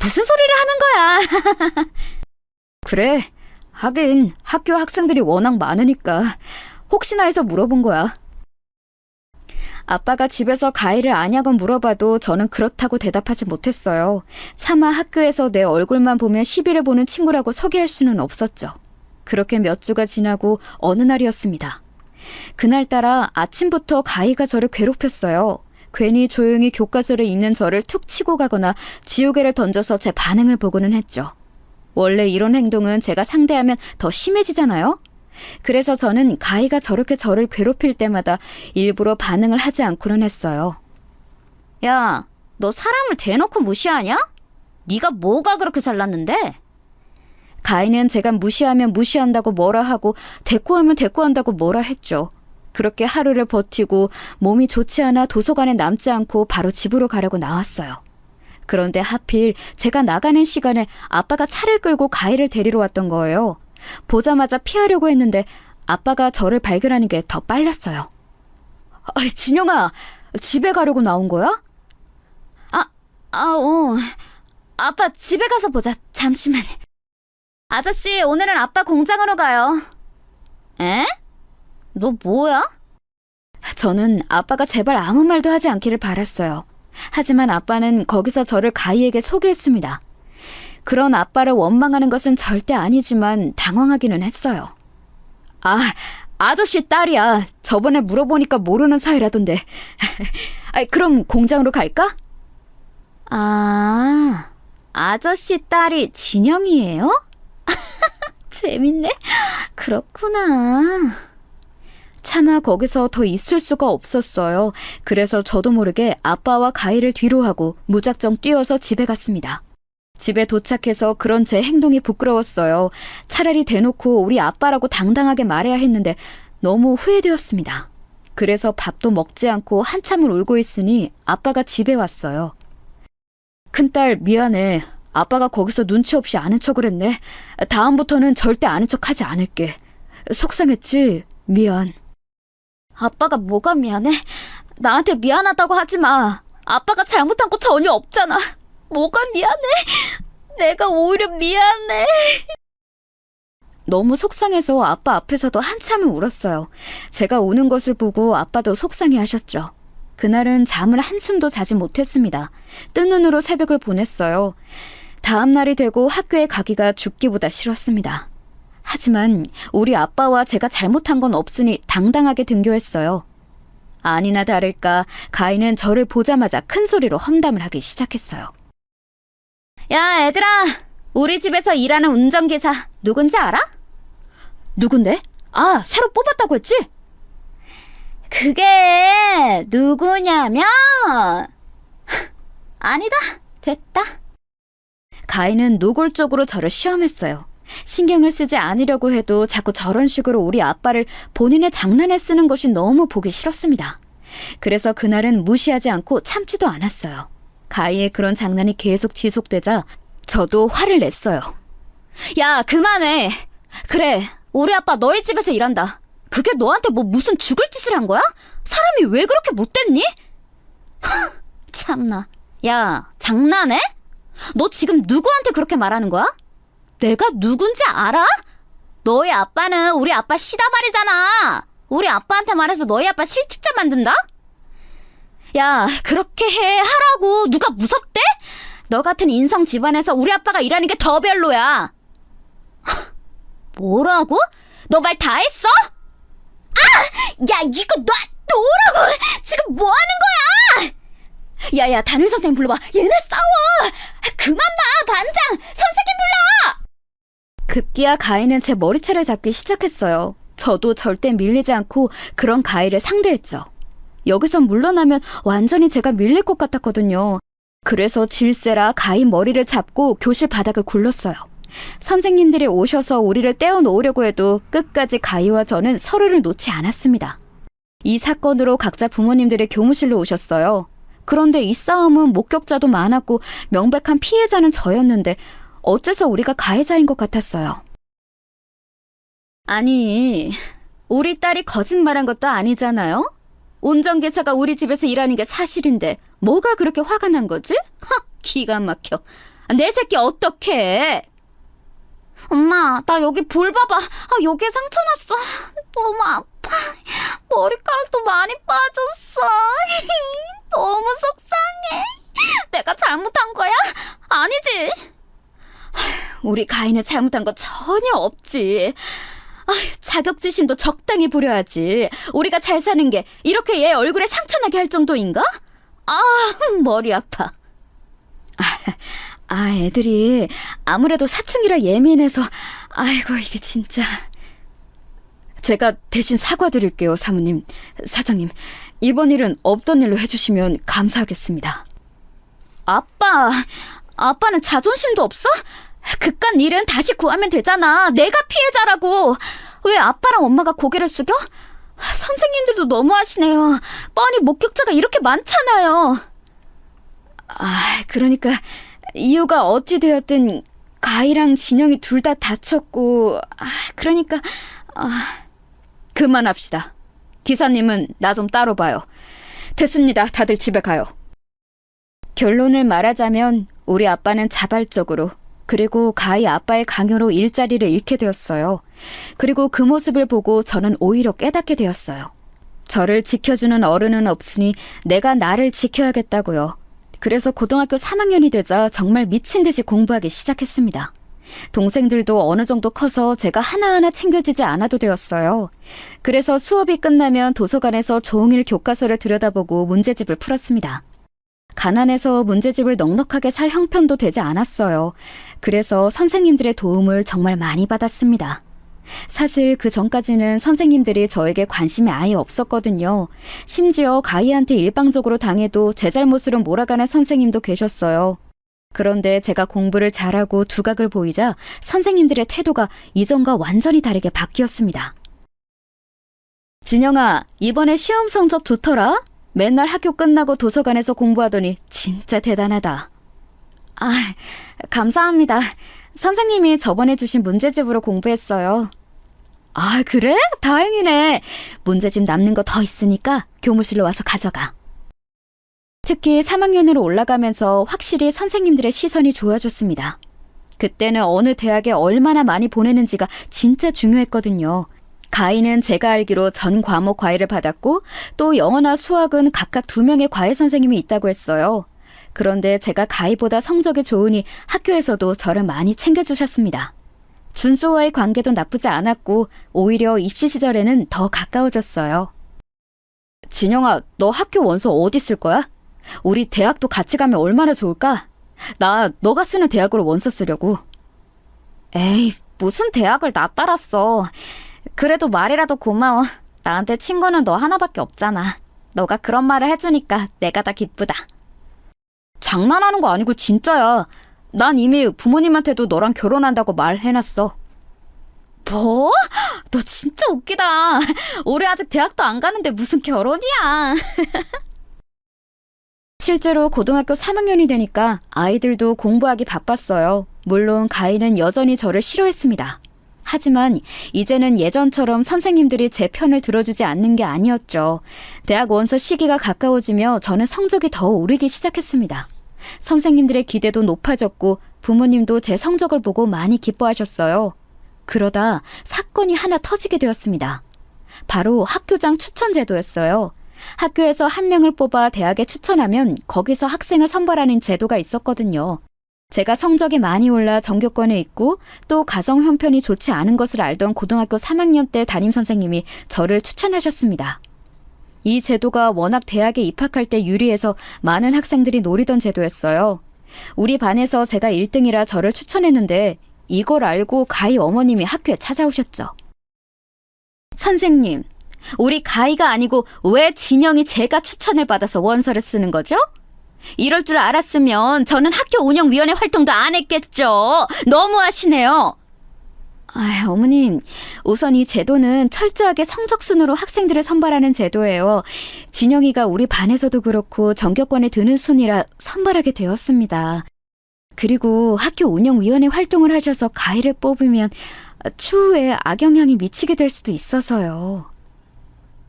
무슨 소리를 하는 거야. 그래, 하긴 학교 학생들이 워낙 많으니까 혹시나 해서 물어본 거야. 아빠가 집에서 가희를 아냐고 물어봐도 저는 그렇다고 대답하지 못했어요. 차마 학교에서 내 얼굴만 보면 시비를 보는 친구라고 소개할 수는 없었죠. 그렇게 몇 주가 지나고 어느 날이었습니다. 그날따라 아침부터 가희가 저를 괴롭혔어요. 괜히 조용히 교과서를 읽는 저를 툭 치고 가거나 지우개를 던져서 제 반응을 보고는 했죠. 원래 이런 행동은 제가 상대하면 더 심해지잖아요? 그래서 저는 가희가 저렇게 저를 괴롭힐 때마다 일부러 반응을 하지 않고는 했어요. 야, 너 사람을 대놓고 무시하냐? 네가 뭐가 그렇게 잘났는데? 가희는 제가 무시하면 무시한다고 뭐라 하고 대꾸하면 대꾸한다고 뭐라 했죠. 그렇게 하루를 버티고 몸이 좋지 않아 도서관에 남지 않고 바로 집으로 가려고 나왔어요. 그런데 하필 제가 나가는 시간에 아빠가 차를 끌고 가희를 데리러 왔던 거예요. 보자마자 피하려고 했는데 아빠가 저를 발견하는 게 더 빨랐어요. 진영아, 집에 가려고 나온 거야? 아빠 집에 가서 보자. 잠시만. 아저씨, 오늘은 아빠 공장으로 가요. 에? 너 뭐야? 저는 아빠가 제발 아무 말도 하지 않기를 바랐어요. 하지만 아빠는 거기서 저를 가희에게 소개했습니다. 그런 아빠를 원망하는 것은 절대 아니지만 당황하기는 했어요. 아저씨 딸이야. 저번에 물어보니까 모르는 사이라던데. 그럼 공장으로 갈까? 아저씨 딸이 진영이에요? 재밌네. 그렇구나. 차마 거기서 더 있을 수가 없었어요. 그래서 저도 모르게 아빠와 가희를 뒤로 하고 무작정 뛰어서 집에 갔습니다. 집에 도착해서 그런 제 행동이 부끄러웠어요. 차라리 대놓고 우리 아빠라고 당당하게 말해야 했는데 너무 후회되었습니다. 그래서 밥도 먹지 않고 한참을 울고 있으니 아빠가 집에 왔어요. 큰딸 미안해. 아빠가 거기서 눈치 없이 아는 척을 했네. 다음부터는 절대 아는 척 하지 않을게. 속상했지? 미안. 아빠가 뭐가 미안해? 나한테 미안하다고 하지 마. 아빠가 잘못한 거 전혀 없잖아. 뭐가 미안해? 내가 오히려 미안해. 너무 속상해서 아빠 앞에서도 한참을 울었어요. 제가 우는 것을 보고 아빠도 속상해 하셨죠. 그날은 잠을 한숨도 자지 못했습니다. 뜬 눈으로 새벽을 보냈어요. 다음 날이 되고 학교에 가기가 죽기보다 싫었습니다. 하지만 우리 아빠와 제가 잘못한 건 없으니 당당하게 등교했어요. 아니나 다를까 가인은 저를 보자마자 큰 소리로 험담을 하기 시작했어요. 야, 얘들아. 우리 집에서 일하는 운전기사 누군지 알아? 누군데? 아, 새로 뽑았다고 했지? 그게 누구냐면 아니다. 됐다. 가인은 노골적으로 저를 시험했어요. 신경을 쓰지 않으려고 해도 자꾸 저런 식으로 우리 아빠를 본인의 장난에 쓰는 것이 너무 보기 싫었습니다. 그래서 그날은 무시하지 않고 참지도 않았어요. 가희의 그런 장난이 계속 지속되자 저도 화를 냈어요. 야, 그만해. 그래, 우리 아빠 너희 집에서 일한다. 그게 너한테 뭐 무슨 죽을 짓을 한 거야? 사람이 왜 그렇게 못됐니? 참나. 야, 장난해? 너 지금 누구한테 그렇게 말하는 거야? 내가 누군지 알아? 너희 아빠는 우리 아빠 시다발이잖아. 우리 아빠한테 말해서 너희 아빠 실직자 만든다? 야, 그렇게 하라고. 누가 무섭대? 너 같은 인성 집안에서 우리 아빠가 일하는 게 더 별로야. 뭐라고? 너 말 다 했어? 야, 이거 놔오라고! 지금 뭐 하는 거야? 야야, 담임 선생님 불러봐. 얘네 싸워. 그만 봐, 반장. 선생님 불러. 급기야 가희는 제 머리채를 잡기 시작했어요. 저도 절대 밀리지 않고 그런 가희를 상대했죠. 여기서 물러나면 완전히 제가 밀릴 것 같았거든요. 그래서 질세라 가희 머리를 잡고 교실 바닥을 굴렀어요. 선생님들이 오셔서 우리를 떼어놓으려고 해도 끝까지 가희와 저는 서로를 놓지 않았습니다. 이 사건으로 각자 부모님들이 교무실로 오셨어요. 그런데 이 싸움은 목격자도 많았고 명백한 피해자는 저였는데 어째서 우리가 가해자인 것 같았어요. 아니, 우리 딸이 거짓말한 것도 아니잖아요? 운전기사가 우리 집에서 일하는 게 사실인데 뭐가 그렇게 화가 난 거지? 기가 막혀. 내 새끼 어떡해? 엄마, 나 여기 볼 봐봐. 여기에 상처 났어. 너무 아파. 머리카락도 많이 빠졌어. 너무 속상해. 내가 잘못한 거야? 아니지? 우리 가인은 잘못한 거 전혀 없지. 자격지심도 적당히 부려야지. 우리가 잘 사는 게 이렇게 얘 얼굴에 상처나게 할 정도인가? 머리 아파. 애들이 아무래도 사춘기라 예민해서. 아이고, 이게 진짜. 제가 대신 사과드릴게요, 사모님. 사장님, 이번 일은 없던 일로 해주시면 감사하겠습니다. 아빠는 자존심도 없어? 그깟 일은 다시 구하면 되잖아. 내가 피해자라고. 왜 아빠랑 엄마가 고개를 숙여? 선생님들도 너무하시네요. 뻔히 목격자가 이렇게 많잖아요. 그러니까 이유가 어찌 되었든 가희랑 진영이 둘 다 다쳤고, 그러니까 그만합시다. 기사님은 나 좀 따로 봐요. 됐습니다. 다들 집에 가요. 결론을 말하자면 우리 아빠는 자발적으로, 그리고 가희 아빠의 강요로 일자리를 잃게 되었어요. 그리고 그 모습을 보고 저는 오히려 깨닫게 되었어요. 저를 지켜주는 어른은 없으니 내가 나를 지켜야겠다고요. 그래서 고등학교 3학년이 되자 정말 미친 듯이 공부하기 시작했습니다. 동생들도 어느 정도 커서 제가 하나하나 챙겨주지 않아도 되었어요. 그래서 수업이 끝나면 도서관에서 종일 교과서를 들여다보고 문제집을 풀었습니다. 가난해서 문제집을 넉넉하게 살 형편도 되지 않았어요. 그래서 선생님들의 도움을 정말 많이 받았습니다. 사실 그 전까지는 선생님들이 저에게 관심이 아예 없었거든요. 심지어 가희한테 일방적으로 당해도 제 잘못으로 몰아가는 선생님도 계셨어요. 그런데 제가 공부를 잘하고 두각을 보이자 선생님들의 태도가 이전과 완전히 다르게 바뀌었습니다. 진영아, 이번에 시험 성적 좋더라? 맨날 학교 끝나고 도서관에서 공부하더니 진짜 대단하다. 감사합니다. 선생님이 저번에 주신 문제집으로 공부했어요. 그래? 다행이네. 문제집 남는 거 더 있으니까 교무실로 와서 가져가. 특히 3학년으로 올라가면서 확실히 선생님들의 시선이 좋아졌습니다. 그때는 어느 대학에 얼마나 많이 보내는지가 진짜 중요했거든요. 가희는 제가 알기로 전 과목 과외를 받았고 또 영어나 수학은 각각 2명의 과외 선생님이 있다고 했어요. 그런데 제가 가희보다 성적이 좋으니 학교에서도 저를 많이 챙겨주셨습니다. 준수와의 관계도 나쁘지 않았고 오히려 입시 시절에는 더 가까워졌어요. 진영아, 너 학교 원서 어디 쓸 거야? 우리 대학도 같이 가면 얼마나 좋을까? 나 너가 쓰는 대학으로 원서 쓰려고. 에이, 무슨 대학을 나 따랐어. 그래도 말이라도 고마워. 나한테 친구는 너 하나밖에 없잖아. 너가 그런 말을 해주니까 내가 다 기쁘다. 장난하는 거 아니고 진짜야. 난 이미 부모님한테도 너랑 결혼한다고 말해놨어. 뭐? 너 진짜 웃기다. 우리 아직 대학도 안 가는데 무슨 결혼이야. 실제로 고등학교 3학년이 되니까 아이들도 공부하기 바빴어요. 물론 가인은 여전히 저를 싫어했습니다. 하지만 이제는 예전처럼 선생님들이 제 편을 들어주지 않는 게 아니었죠. 대학 원서 시기가 가까워지며 저는 성적이 더 오르기 시작했습니다. 선생님들의 기대도 높아졌고 부모님도 제 성적을 보고 많이 기뻐하셨어요. 그러다 사건이 하나 터지게 되었습니다. 바로 학교장 추천 제도였어요. 학교에서 한 명을 뽑아 대학에 추천하면 거기서 학생을 선발하는 제도가 있었거든요. 제가 성적이 많이 올라 전교권에 있고 또 가정 형편이 좋지 않은 것을 알던 고등학교 3학년 때 담임선생님이 저를 추천하셨습니다. 이 제도가 워낙 대학에 입학할 때 유리해서 많은 학생들이 노리던 제도였어요. 우리 반에서 제가 1등이라 저를 추천했는데 이걸 알고 가희 어머님이 학교에 찾아오셨죠. 선생님, 우리 가희가 아니고 왜 진영이 제가 추천을 받아서 원서를 쓰는 거죠? 이럴 줄 알았으면 저는 학교 운영위원회 활동도 안 했겠죠. 너무하시네요. 어머님, 우선 이 제도는 철저하게 성적순으로 학생들을 선발하는 제도예요. 진영이가 우리 반에서도 그렇고 전교권에 드는 순이라 선발하게 되었습니다. 그리고 학교 운영위원회 활동을 하셔서 가희를 뽑으면 추후에 악영향이 미치게 될 수도 있어서요.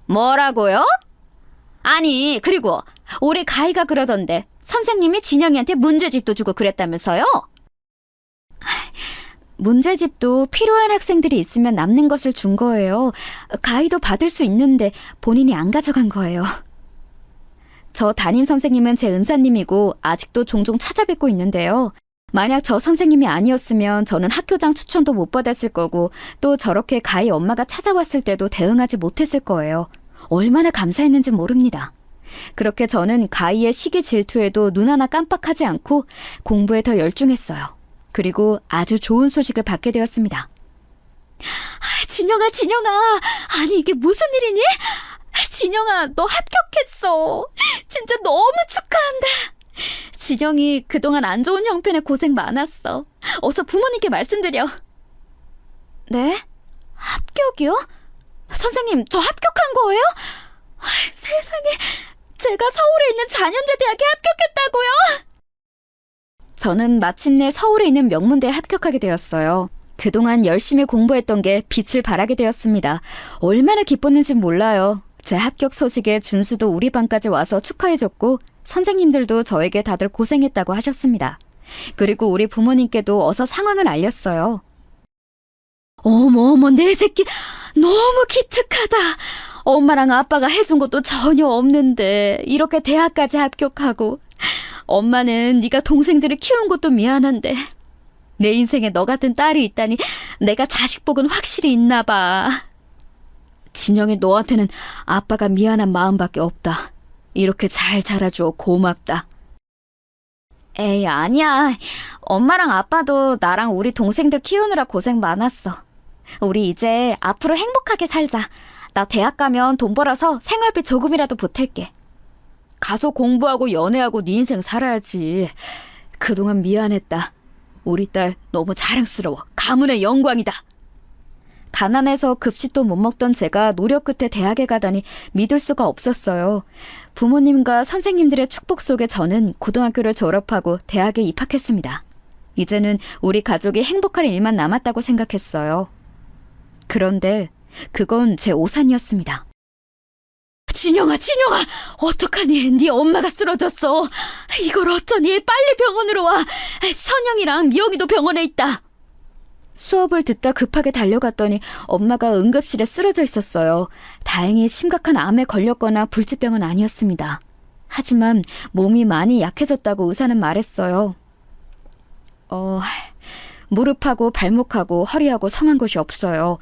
뭐라고요? 아니, 그리고 우리 가희가 그러던데 선생님이 진영이한테 문제집도 주고 그랬다면서요? 문제집도 필요한 학생들이 있으면 남는 것을 준 거예요. 가희도 받을 수 있는데 본인이 안 가져간 거예요. 저 담임 선생님은 제 은사님이고 아직도 종종 찾아뵙고 있는데요. 만약 저 선생님이 아니었으면 저는 학교장 추천도 못 받았을 거고 또 저렇게 가희 엄마가 찾아왔을 때도 대응하지 못했을 거예요. 얼마나 감사했는지 모릅니다. 그렇게 저는 가희의 시기 질투에도 눈 하나 깜빡하지 않고 공부에 더 열중했어요. 그리고 아주 좋은 소식을 받게 되었습니다. 진영아, 아니 이게 무슨 일이니? 진영아, 너 합격했어. 진짜 너무 축하한다. 진영이 그동안 안 좋은 형편에 고생 많았어. 어서 부모님께 말씀드려. 네? 합격이요? 선생님, 저 합격한 거예요? 세상에, 제가 서울에 있는 잔현재 대학에 합격했다고요? 저는 마침내 서울에 있는 명문대에 합격하게 되었어요. 그동안 열심히 공부했던 게 빛을 발하게 되었습니다. 얼마나 기뻤는지 몰라요. 제 합격 소식에 준수도 우리 반까지 와서 축하해줬고 선생님들도 저에게 다들 고생했다고 하셨습니다. 그리고 우리 부모님께도 어서 상황을 알렸어요. 어머, 내 새끼 너무 기특하다. 엄마랑 아빠가 해준 것도 전혀 없는데 이렇게 대학까지 합격하고 엄마는 네가 동생들을 키운 것도 미안한데 내 인생에 너 같은 딸이 있다니 내가 자식복은 확실히 있나 봐. 진영이 너한테는 아빠가 미안한 마음밖에 없다. 이렇게 잘 자라줘 고맙다. 에이, 아니야. 엄마랑 아빠도 나랑 우리 동생들 키우느라 고생 많았어. 우리 이제 앞으로 행복하게 살자. 나 대학 가면 돈 벌어서 생활비 조금이라도 보탤게. 가서 공부하고 연애하고 네 인생 살아야지. 그동안 미안했다. 우리 딸 너무 자랑스러워. 가문의 영광이다. 가난해서 급식도 못 먹던 제가 노력 끝에 대학에 가다니 믿을 수가 없었어요. 부모님과 선생님들의 축복 속에 저는 고등학교를 졸업하고 대학에 입학했습니다. 이제는 우리 가족이 행복할 일만 남았다고 생각했어요. 그런데 그건 제 오산이었습니다. 진영아, 어떡하니? 네 엄마가 쓰러졌어. 이걸 어쩌니? 빨리 병원으로 와. 선영이랑 미영이도 병원에 있다. 수업을 듣다 급하게 달려갔더니 엄마가 응급실에 쓰러져 있었어요. 다행히 심각한 암에 걸렸거나 불치병은 아니었습니다. 하지만 몸이 많이 약해졌다고 의사는 말했어요. 무릎하고 발목하고 허리하고 성한 곳이 없어요.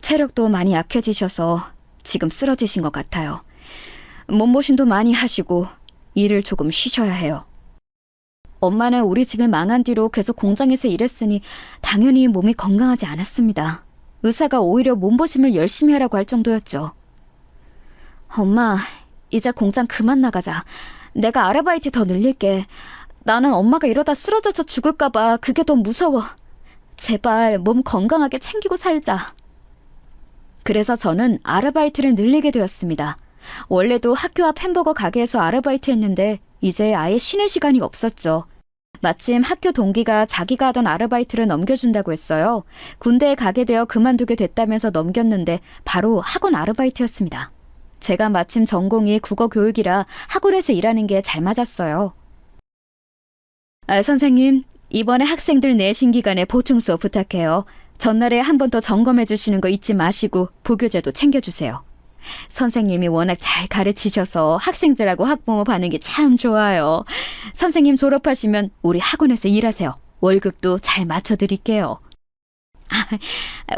체력도 많이 약해지셔서 지금 쓰러지신 것 같아요. 몸보신도 많이 하시고 일을 조금 쉬셔야 해요. 엄마는 우리 집이 망한 뒤로 계속 공장에서 일했으니 당연히 몸이 건강하지 않았습니다. 의사가 오히려 몸보심을 열심히 하라고 할 정도였죠. 엄마, 이제 공장 그만 나가자. 내가 아르바이트 더 늘릴게. 나는 엄마가 이러다 쓰러져서 죽을까봐 그게 더 무서워. 제발 몸 건강하게 챙기고 살자. 그래서 저는 아르바이트를 늘리게 되었습니다. 원래도 학교 앞 햄버거 가게에서 아르바이트 했는데 이제 아예 쉬는 시간이 없었죠. 마침 학교 동기가 자기가 하던 아르바이트를 넘겨준다고 했어요. 군대에 가게 되어 그만두게 됐다면서 넘겼는데 바로 학원 아르바이트였습니다. 제가 마침 전공이 국어 교육이라 학원에서 일하는 게 잘 맞았어요. 선생님, 이번에 학생들 내신 기간에 보충 수업 부탁해요. 전날에 한 번 더 점검해 주시는 거 잊지 마시고 부교재도 챙겨주세요. 선생님이 워낙 잘 가르치셔서 학생들하고 학부모 반응이 참 좋아요. 선생님 졸업하시면 우리 학원에서 일하세요. 월급도 잘 맞춰드릴게요.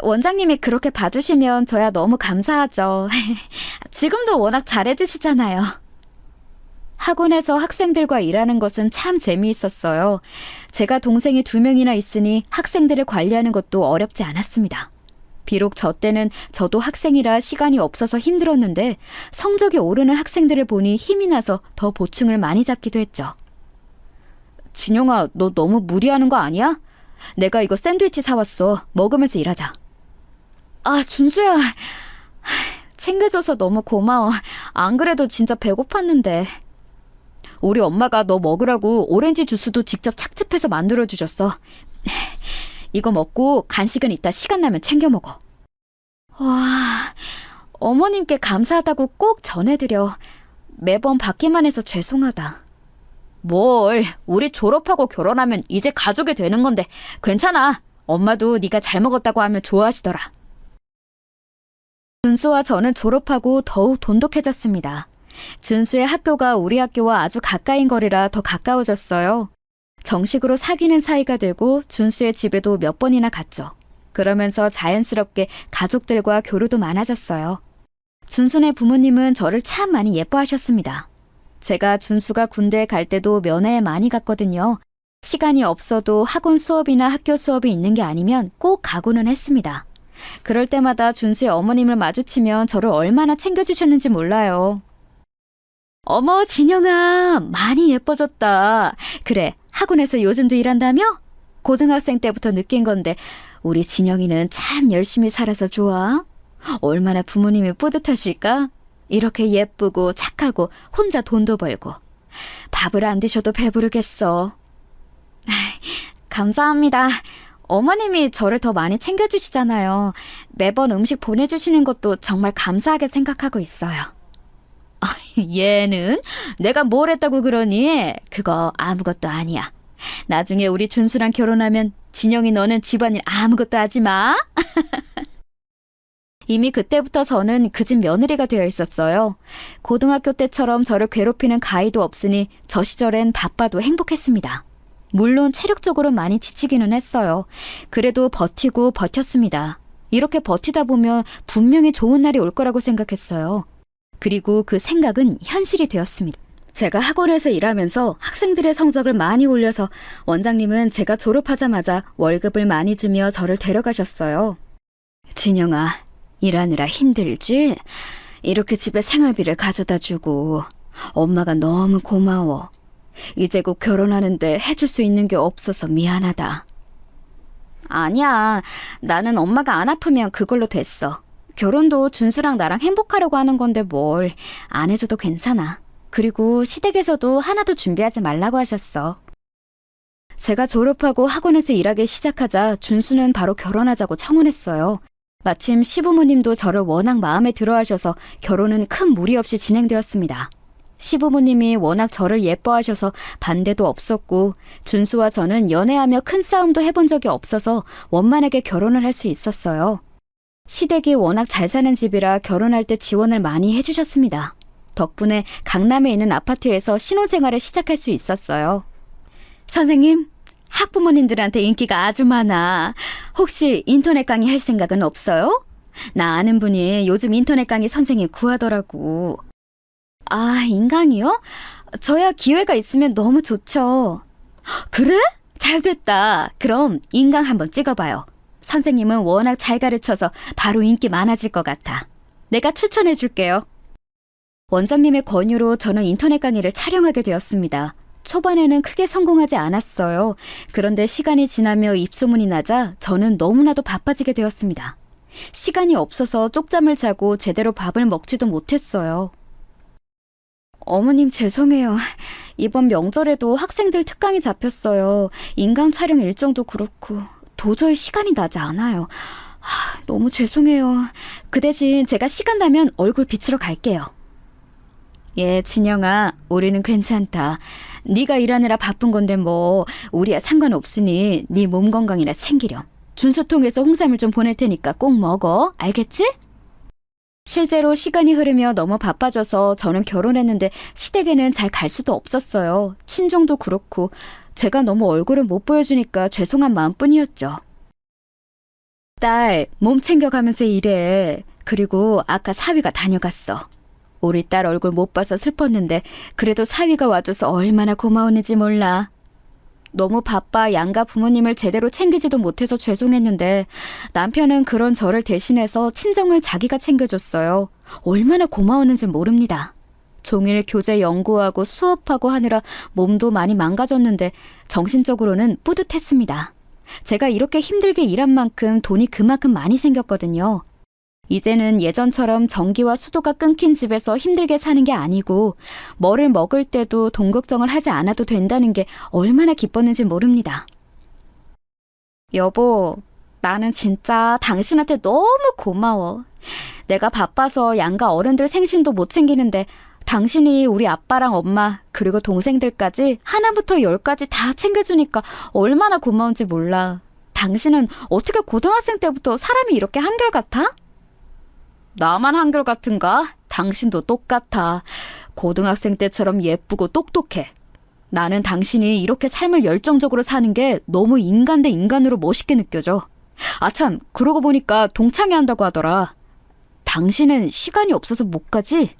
원장님이 그렇게 봐주시면 저야 너무 감사하죠. 지금도 워낙 잘해주시잖아요. 학원에서 학생들과 일하는 것은 참 재미있었어요. 제가 동생이 2명이나 있으니 학생들을 관리하는 것도 어렵지 않았습니다. 비록 저 때는 저도 학생이라 시간이 없어서 힘들었는데 성적이 오르는 학생들을 보니 힘이 나서 더 보충을 많이 잡기도 했죠. 진영아, 너 너무 무리하는 거 아니야? 내가 이거 샌드위치 사왔어. 먹으면서 일하자. 준수야. 챙겨줘서 너무 고마워. 안 그래도 진짜 배고팠는데. 우리 엄마가 너 먹으라고 오렌지 주스도 직접 착즙해서 만들어주셨어. 이거 먹고 간식은 이따 시간 나면 챙겨 먹어. 와, 어머님께 감사하다고 꼭 전해드려. 매번 받기만 해서 죄송하다. 뭘, 우리 졸업하고 결혼하면 이제 가족이 되는 건데 괜찮아. 엄마도 네가 잘 먹었다고 하면 좋아하시더라. 준수와 저는 졸업하고 더욱 돈독해졌습니다. 준수의 학교가 우리 학교와 아주 가까인 거리라 더 가까워졌어요. 정식으로 사귀는 사이가 되고 준수의 집에도 몇 번이나 갔죠. 그러면서 자연스럽게 가족들과 교류도 많아졌어요. 준수네 부모님은 저를 참 많이 예뻐하셨습니다. 제가 준수가 군대에 갈 때도 면회에 많이 갔거든요. 시간이 없어도 학원 수업이나 학교 수업이 있는 게 아니면 꼭 가고는 했습니다. 그럴 때마다 준수의 어머님을 마주치면 저를 얼마나 챙겨주셨는지 몰라요. 어머, 진영아, 많이 예뻐졌다. 그래, 학원에서 요즘도 일한다며? 고등학생 때부터 느낀 건데 우리 진영이는 참 열심히 살아서 좋아. 얼마나 부모님이 뿌듯하실까? 이렇게 예쁘고 착하고 혼자 돈도 벌고. 밥을 안 드셔도 배부르겠어. 감사합니다. 어머님이 저를 더 많이 챙겨주시잖아요. 매번 음식 보내주시는 것도 정말 감사하게 생각하고 있어요. 얘는 내가 뭘 했다고 그러니? 그거 아무것도 아니야. 나중에 우리 준수랑 결혼하면 진영이 너는 집안일 아무것도 하지 마. 이미 그때부터 저는 그 집 며느리가 되어 있었어요. 고등학교 때처럼 저를 괴롭히는 가위도 없으니 저 시절엔 바빠도 행복했습니다. 물론 체력적으로 많이 지치기는 했어요. 그래도 버티고 버텼습니다. 이렇게 버티다 보면 분명히 좋은 날이 올 거라고 생각했어요. 그리고 그 생각은 현실이 되었습니다. 제가 학원에서 일하면서 학생들의 성적을 많이 올려서 원장님은 제가 졸업하자마자 월급을 많이 주며 저를 데려가셨어요. 진영아, 일하느라 힘들지? 이렇게 집에 생활비를 가져다 주고 엄마가 너무 고마워. 이제 곧 결혼하는데 해줄 수 있는 게 없어서 미안하다. 아니야, 나는 엄마가 안 아프면 그걸로 됐어. 결혼도 준수랑 나랑 행복하려고 하는 건데 뭘 안 해줘도 괜찮아. 그리고 시댁에서도 하나도 준비하지 말라고 하셨어. 제가 졸업하고 학원에서 일하기 시작하자 준수는 바로 결혼하자고 청혼했어요. 마침 시부모님도 저를 워낙 마음에 들어하셔서 결혼은 큰 무리 없이 진행되었습니다. 시부모님이 워낙 저를 예뻐하셔서 반대도 없었고 준수와 저는 연애하며 큰 싸움도 해본 적이 없어서 원만하게 결혼을 할 수 있었어요. 시댁이 워낙 잘 사는 집이라 결혼할 때 지원을 많이 해주셨습니다. 덕분에 강남에 있는 아파트에서 신혼생활을 시작할 수 있었어요. 선생님, 학부모님들한테 인기가 아주 많아. 혹시 인터넷 강의 할 생각은 없어요? 나 아는 분이 요즘 인터넷 강의 선생님 구하더라고. 아, 인강이요? 저야 기회가 있으면 너무 좋죠. 그래? 잘 됐다. 그럼 인강 한번 찍어봐요. 선생님은 워낙 잘 가르쳐서 바로 인기 많아질 것 같아. 내가 추천해 줄게요. 원장님의 권유로 저는 인터넷 강의를 촬영하게 되었습니다. 초반에는 크게 성공하지 않았어요. 그런데 시간이 지나며 입소문이 나자 저는 너무나도 바빠지게 되었습니다. 시간이 없어서 쪽잠을 자고 제대로 밥을 먹지도 못했어요. 어머님 죄송해요. 이번 명절에도 학생들 특강이 잡혔어요. 인강 촬영 일정도 그렇고 도저히 시간이 나지 않아요. 너무 죄송해요. 그 대신 제가 시간 나면 얼굴 비추러 갈게요. 예, 진영아, 우리는 괜찮다. 네가 일하느라 바쁜 건데 뭐 우리야 상관없으니 네 몸 건강이나 챙기렴. 준수통에서 홍삼을 좀 보낼 테니까 꼭 먹어. 알겠지? 실제로 시간이 흐르며 너무 바빠져서 저는 결혼했는데 시댁에는 잘 갈 수도 없었어요. 친정도 그렇고 제가 너무 얼굴을 못 보여주니까 죄송한 마음뿐이었죠. 딸, 몸 챙겨가면서 일해. 그리고 아까 사위가 다녀갔어. 우리 딸 얼굴 못 봐서 슬펐는데 그래도 사위가 와줘서 얼마나 고마웠는지 몰라. 너무 바빠 양가 부모님을 제대로 챙기지도 못해서 죄송했는데 남편은 그런 저를 대신해서 친정을 자기가 챙겨줬어요. 얼마나 고마웠는지 모릅니다. 종일 교재 연구하고 수업하고 하느라 몸도 많이 망가졌는데 정신적으로는 뿌듯했습니다. 제가 이렇게 힘들게 일한 만큼 돈이 그만큼 많이 생겼거든요. 이제는 예전처럼 전기와 수도가 끊긴 집에서 힘들게 사는 게 아니고 뭐를 먹을 때도 돈 걱정을 하지 않아도 된다는 게 얼마나 기뻤는지 모릅니다. 여보, 나는 진짜 당신한테 너무 고마워. 내가 바빠서 양가 어른들 생신도 못 챙기는데 당신이 우리 아빠랑 엄마 그리고 동생들까지 하나부터 열까지 다 챙겨주니까 얼마나 고마운지 몰라. 당신은 어떻게 고등학생 때부터 사람이 이렇게 한결같아? 나만 한결같은가? 당신도 똑같아. 고등학생 때처럼 예쁘고 똑똑해. 나는 당신이 이렇게 삶을 열정적으로 사는 게 너무 인간 대 인간으로 멋있게 느껴져. 아참, 그러고 보니까 동창회 한다고 하더라. 당신은 시간이 없어서 못 가지?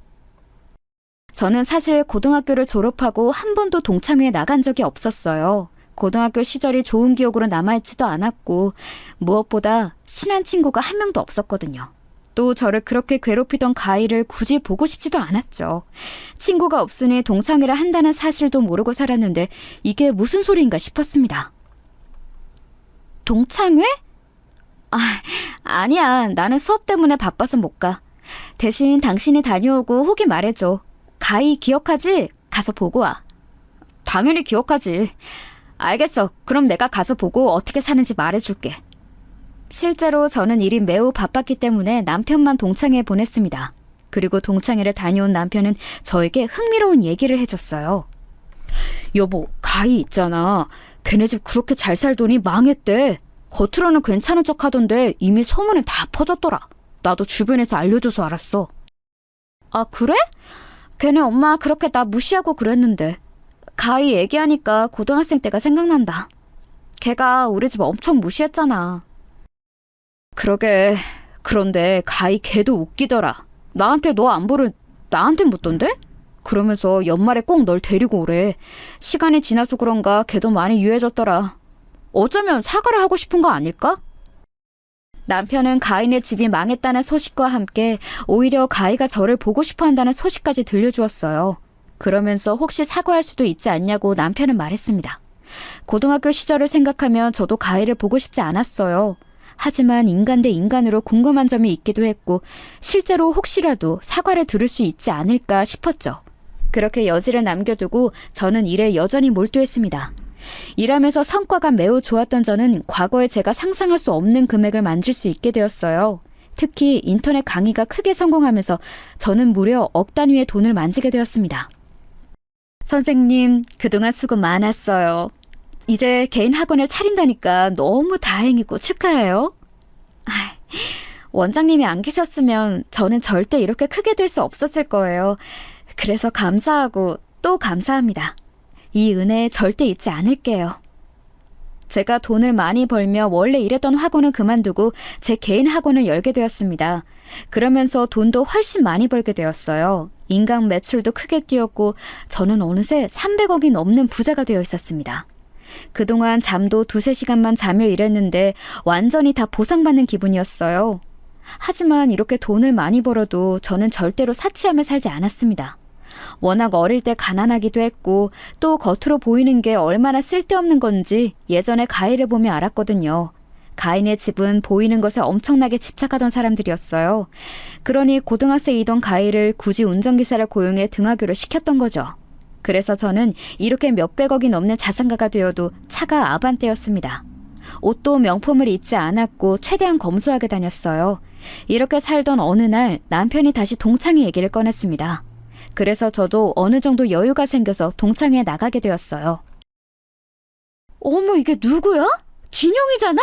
저는 사실 고등학교를 졸업하고 한 번도 동창회에 나간 적이 없었어요. 고등학교 시절이 좋은 기억으로 남아있지도 않았고 무엇보다 친한 친구가 한 명도 없었거든요. 또 저를 그렇게 괴롭히던 가희를 굳이 보고 싶지도 않았죠. 친구가 없으니 동창회를 한다는 사실도 모르고 살았는데 이게 무슨 소리인가 싶었습니다. 동창회? 아니야. 나는 수업 때문에 바빠서 못 가. 대신 당신이 다녀오고 혹이 말해줘. 가희 기억하지? 가서 보고 와. 당연히 기억하지. 알겠어. 그럼 내가 가서 보고 어떻게 사는지 말해줄게. 실제로 저는 일이 매우 바빴기 때문에 남편만 동창회에 보냈습니다. 그리고 동창회를 다녀온 남편은 저에게 흥미로운 얘기를 해줬어요. 여보, 가희 있잖아. 걔네 집 그렇게 잘 살더니 망했대. 겉으로는 괜찮은 척 하던데 이미 소문은 다 퍼졌더라. 나도 주변에서 알려줘서 알았어. 아, 그래? 걔네 엄마 그렇게 나 무시하고 그랬는데. 가희 얘기하니까 고등학생 때가 생각난다. 걔가 우리 집 엄청 무시했잖아. 그러게. 그런데 가희 걔도 웃기더라. 나한테 너 안부를 나한테 묻던데? 그러면서 연말에 꼭 널 데리고 오래. 시간이 지나서 그런가 걔도 많이 유해졌더라. 어쩌면 사과를 하고 싶은 거 아닐까? 남편은 가희네 집이 망했다는 소식과 함께 오히려 가희가 저를 보고 싶어 한다는 소식까지 들려주었어요. 그러면서 혹시 사과할 수도 있지 않냐고 남편은 말했습니다. 고등학교 시절을 생각하면 저도 가희를 보고 싶지 않았어요. 하지만 인간 대 인간으로 궁금한 점이 있기도 했고 실제로 혹시라도 사과를 들을 수 있지 않을까 싶었죠. 그렇게 여지를 남겨두고 저는 일에 여전히 몰두했습니다. 일하면서 성과가 매우 좋았던 저는 과거에 제가 상상할 수 없는 금액을 만질 수 있게 되었어요. 특히 인터넷 강의가 크게 성공하면서 저는 무려 억 단위의 돈을 만지게 되었습니다. 선생님, 그동안 수고 많았어요. 이제 개인 학원을 차린다니까 너무 다행이고 축하해요. 원장님이 안 계셨으면 저는 절대 이렇게 크게 될 수 없었을 거예요. 그래서 감사하고 또 감사합니다. 이 은혜 절대 잊지 않을게요. 제가 돈을 많이 벌며 원래 일했던 학원을 그만두고 제 개인 학원을 열게 되었습니다. 그러면서 돈도 훨씬 많이 벌게 되었어요. 인강 매출도 크게 뛰었고 저는 어느새 300억이 넘는 부자가 되어 있었습니다. 그동안 잠도 2-3시간만 자며 일했는데 완전히 다 보상받는 기분이었어요. 하지만 이렇게 돈을 많이 벌어도 저는 절대로 사치하며 살지 않았습니다. 워낙 어릴 때 가난하기도 했고 또 겉으로 보이는 게 얼마나 쓸데없는 건지 예전에 가희를 보며 알았거든요. 가인의 집은 보이는 것에 엄청나게 집착하던 사람들이었어요. 그러니 고등학생이던 가희를 굳이 운전기사를 고용해 등하교를 시켰던 거죠. 그래서 저는 이렇게 몇백억이 넘는 자산가가 되어도 차가 아반떼였습니다. 옷도 명품을 입지 않았고 최대한 검소하게 다녔어요. 이렇게 살던 어느 날 남편이 다시 동창회 얘기를 꺼냈습니다. 그래서 저도 어느 정도 여유가 생겨서 동창회에 나가게 되었어요. 어머, 이게 누구야? 진영이잖아?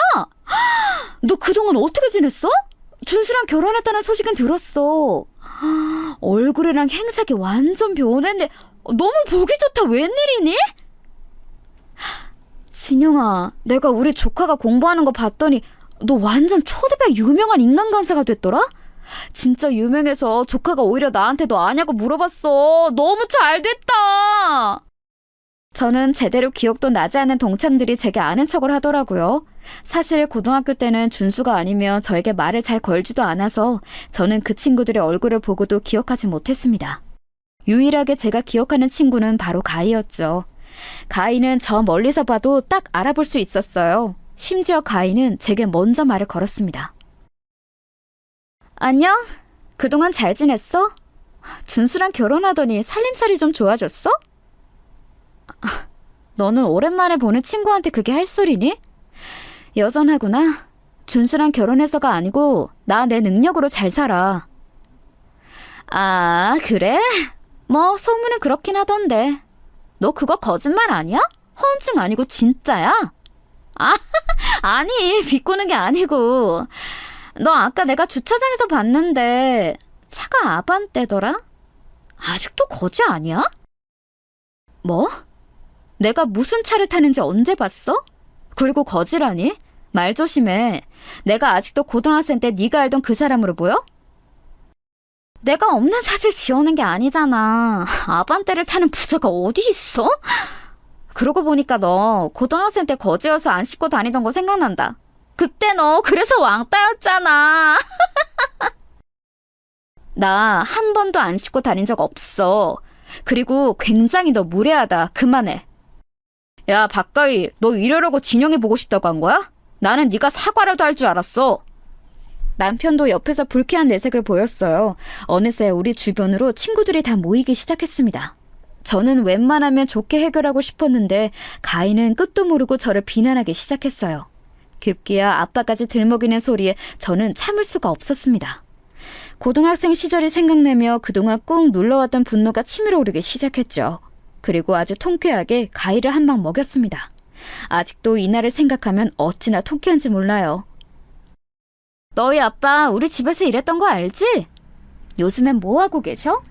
너 그동안 어떻게 지냈어? 준수랑 결혼했다는 소식은 들었어. 얼굴이랑 행색이 완전 변했네. 너무 보기 좋다. 웬일이니? 진영아, 내가 우리 조카가 공부하는 거 봤더니 너 완전 초대박 유명한 인간 강사가 됐더라? 진짜 유명해서 조카가 오히려 나한테 너 아냐고 물어봤어. 너무 잘 됐다. 저는 제대로 기억도 나지 않는 동창들이 제게 아는 척을 하더라고요. 사실 고등학교 때는 준수가 아니면 저에게 말을 잘 걸지도 않아서 저는 그 친구들의 얼굴을 보고도 기억하지 못했습니다. 유일하게 제가 기억하는 친구는 바로 가희였죠. 가희는 저 멀리서 봐도 딱 알아볼 수 있었어요. 심지어 가희는 제게 먼저 말을 걸었습니다. 안녕? 그동안 잘 지냈어? 준수랑 결혼하더니 살림살이 좀 좋아졌어? 너는 오랜만에 보는 친구한테 그게 할 소리니? 여전하구나. 준수랑 결혼해서가 아니고 나 내 능력으로 잘 살아. 아, 그래? 뭐 소문은 그렇긴 하던데. 너 그거 거짓말 아니야? 허언증 아니고 진짜야? 아, 아니, 비꼬는 게 아니고. 너 아까 내가 주차장에서 봤는데 차가 아반떼더라? 아직도 거지 아니야? 뭐? 내가 무슨 차를 타는지 언제 봤어? 그리고 거지라니? 말 조심해. 내가 아직도 고등학생 때 네가 알던 그 사람으로 보여? 내가 없는 사실 지어낸 게 아니잖아. 아반떼를 타는 부자가 어디 있어? 그러고 보니까 너 고등학생 때 거지여서 안 씻고 다니던 거 생각난다. 그때 너 그래서 왕따였잖아. 나 한 번도 안 씻고 다닌 적 없어. 그리고 굉장히 너 무례하다. 그만해. 야, 박가희, 너 이러려고 진영이 보고 싶다고 한 거야? 나는 네가 사과라도 할 줄 알았어. 남편도 옆에서 불쾌한 내색을 보였어요. 어느새 우리 주변으로 친구들이 다 모이기 시작했습니다. 저는 웬만하면 좋게 해결하고 싶었는데 가희는 끝도 모르고 저를 비난하기 시작했어요. 급기야 아빠까지 들먹이는 소리에 저는 참을 수가 없었습니다. 고등학생 시절이 생각나며 그동안 꾹 눌러왔던 분노가 치밀어 오르기 시작했죠. 그리고 아주 통쾌하게 가희를 한 방 먹였습니다. 아직도 이날을 생각하면 어찌나 통쾌한지 몰라요. 너희 아빠 우리 집에서 일했던 거 알지? 요즘엔 뭐 하고 계셔?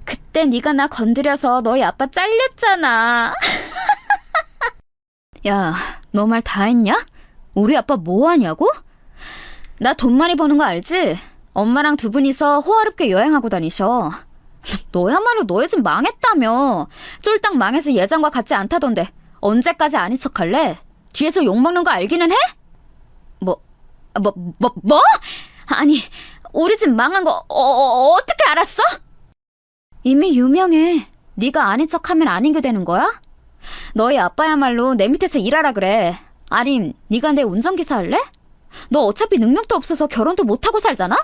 그때 네가 나 건드려서 너희 아빠 잘렸잖아. 야, 너 말 다 했냐? 우리 아빠 뭐 하냐고? 나 돈 많이 버는 거 알지? 엄마랑 두 분이서 호화롭게 여행하고 다니셔. 너야말로 너희 집 망했다며. 쫄딱 망해서 예전과 같지 않다던데 언제까지 아닌 척할래? 뒤에서 욕먹는 거 알기는 해? 뭐? 아니, 우리 집 망한 거 어떻게 알았어? 이미 유명해. 네가 아닌 척하면 아닌 게 되는 거야? 너희 아빠야말로 내 밑에서 일하라 그래. 아님, 네가 내 운전기사 할래? 너 어차피 능력도 없어서 결혼도 못하고 살잖아?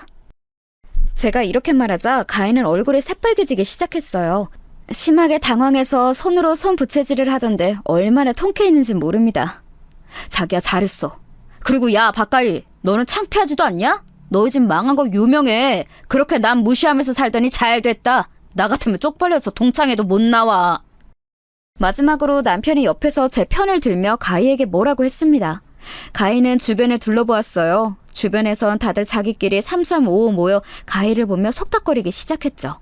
제가 이렇게 말하자 가희는 얼굴이 새빨개지기 시작했어요. 심하게 당황해서 손으로 손 부채질을 하던데 얼마나 통쾌했는지 모릅니다. 자기야, 잘했어. 그리고 야, 박가희, 너는 창피하지도 않냐? 너희 집 망한 거 유명해. 그렇게 남 무시하면서 살더니 잘 됐다. 나 같으면 쪽팔려서 동창회도 못 나와. 마지막으로 남편이 옆에서 제 편을 들며 가희에게 뭐라고 했습니다. 가희는 주변을 둘러보았어요. 주변에선 다들 자기끼리 3355 모여 가희를 보며 속닥거리기 시작했죠.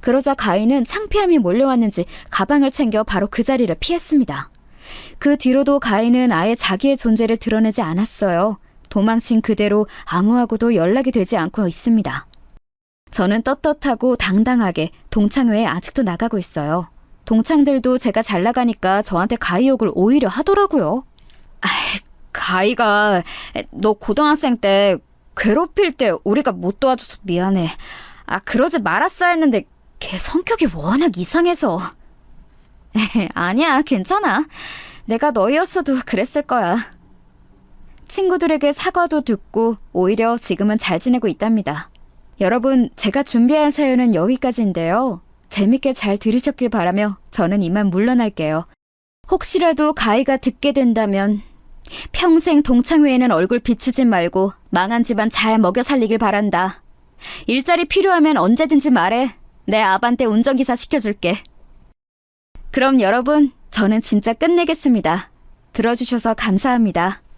그러자 가희는 창피함이 몰려왔는지 가방을 챙겨 바로 그 자리를 피했습니다. 그 뒤로도 가인은 아예 자기의 존재를 드러내지 않았어요. 도망친 그대로 아무하고도 연락이 되지 않고 있습니다. 저는 떳떳하고 당당하게 동창회에 아직도 나가고 있어요. 동창들도 제가 잘 나가니까 저한테 가희 욕을 오히려 하더라고요. 가희가 너 고등학생 때 괴롭힐 때 우리가 못 도와줘서 미안해. 그러지 말았어야 했는데 걔 성격이 워낙 이상해서. 아니야, 괜찮아. 내가 너희였어도 그랬을 거야. 친구들에게 사과도 듣고 오히려 지금은 잘 지내고 있답니다. 여러분, 제가 준비한 사연은 여기까지인데요. 재밌게 잘 들으셨길 바라며 저는 이만 물러날게요. 혹시라도 가희가 듣게 된다면 평생 동창회에는 얼굴 비추지 말고 망한 집안 잘 먹여 살리길 바란다. 일자리 필요하면 언제든지 말해. 내 아반떼 운전기사 시켜줄게. 그럼 여러분, 저는 진짜 끝내겠습니다. 들어주셔서 감사합니다.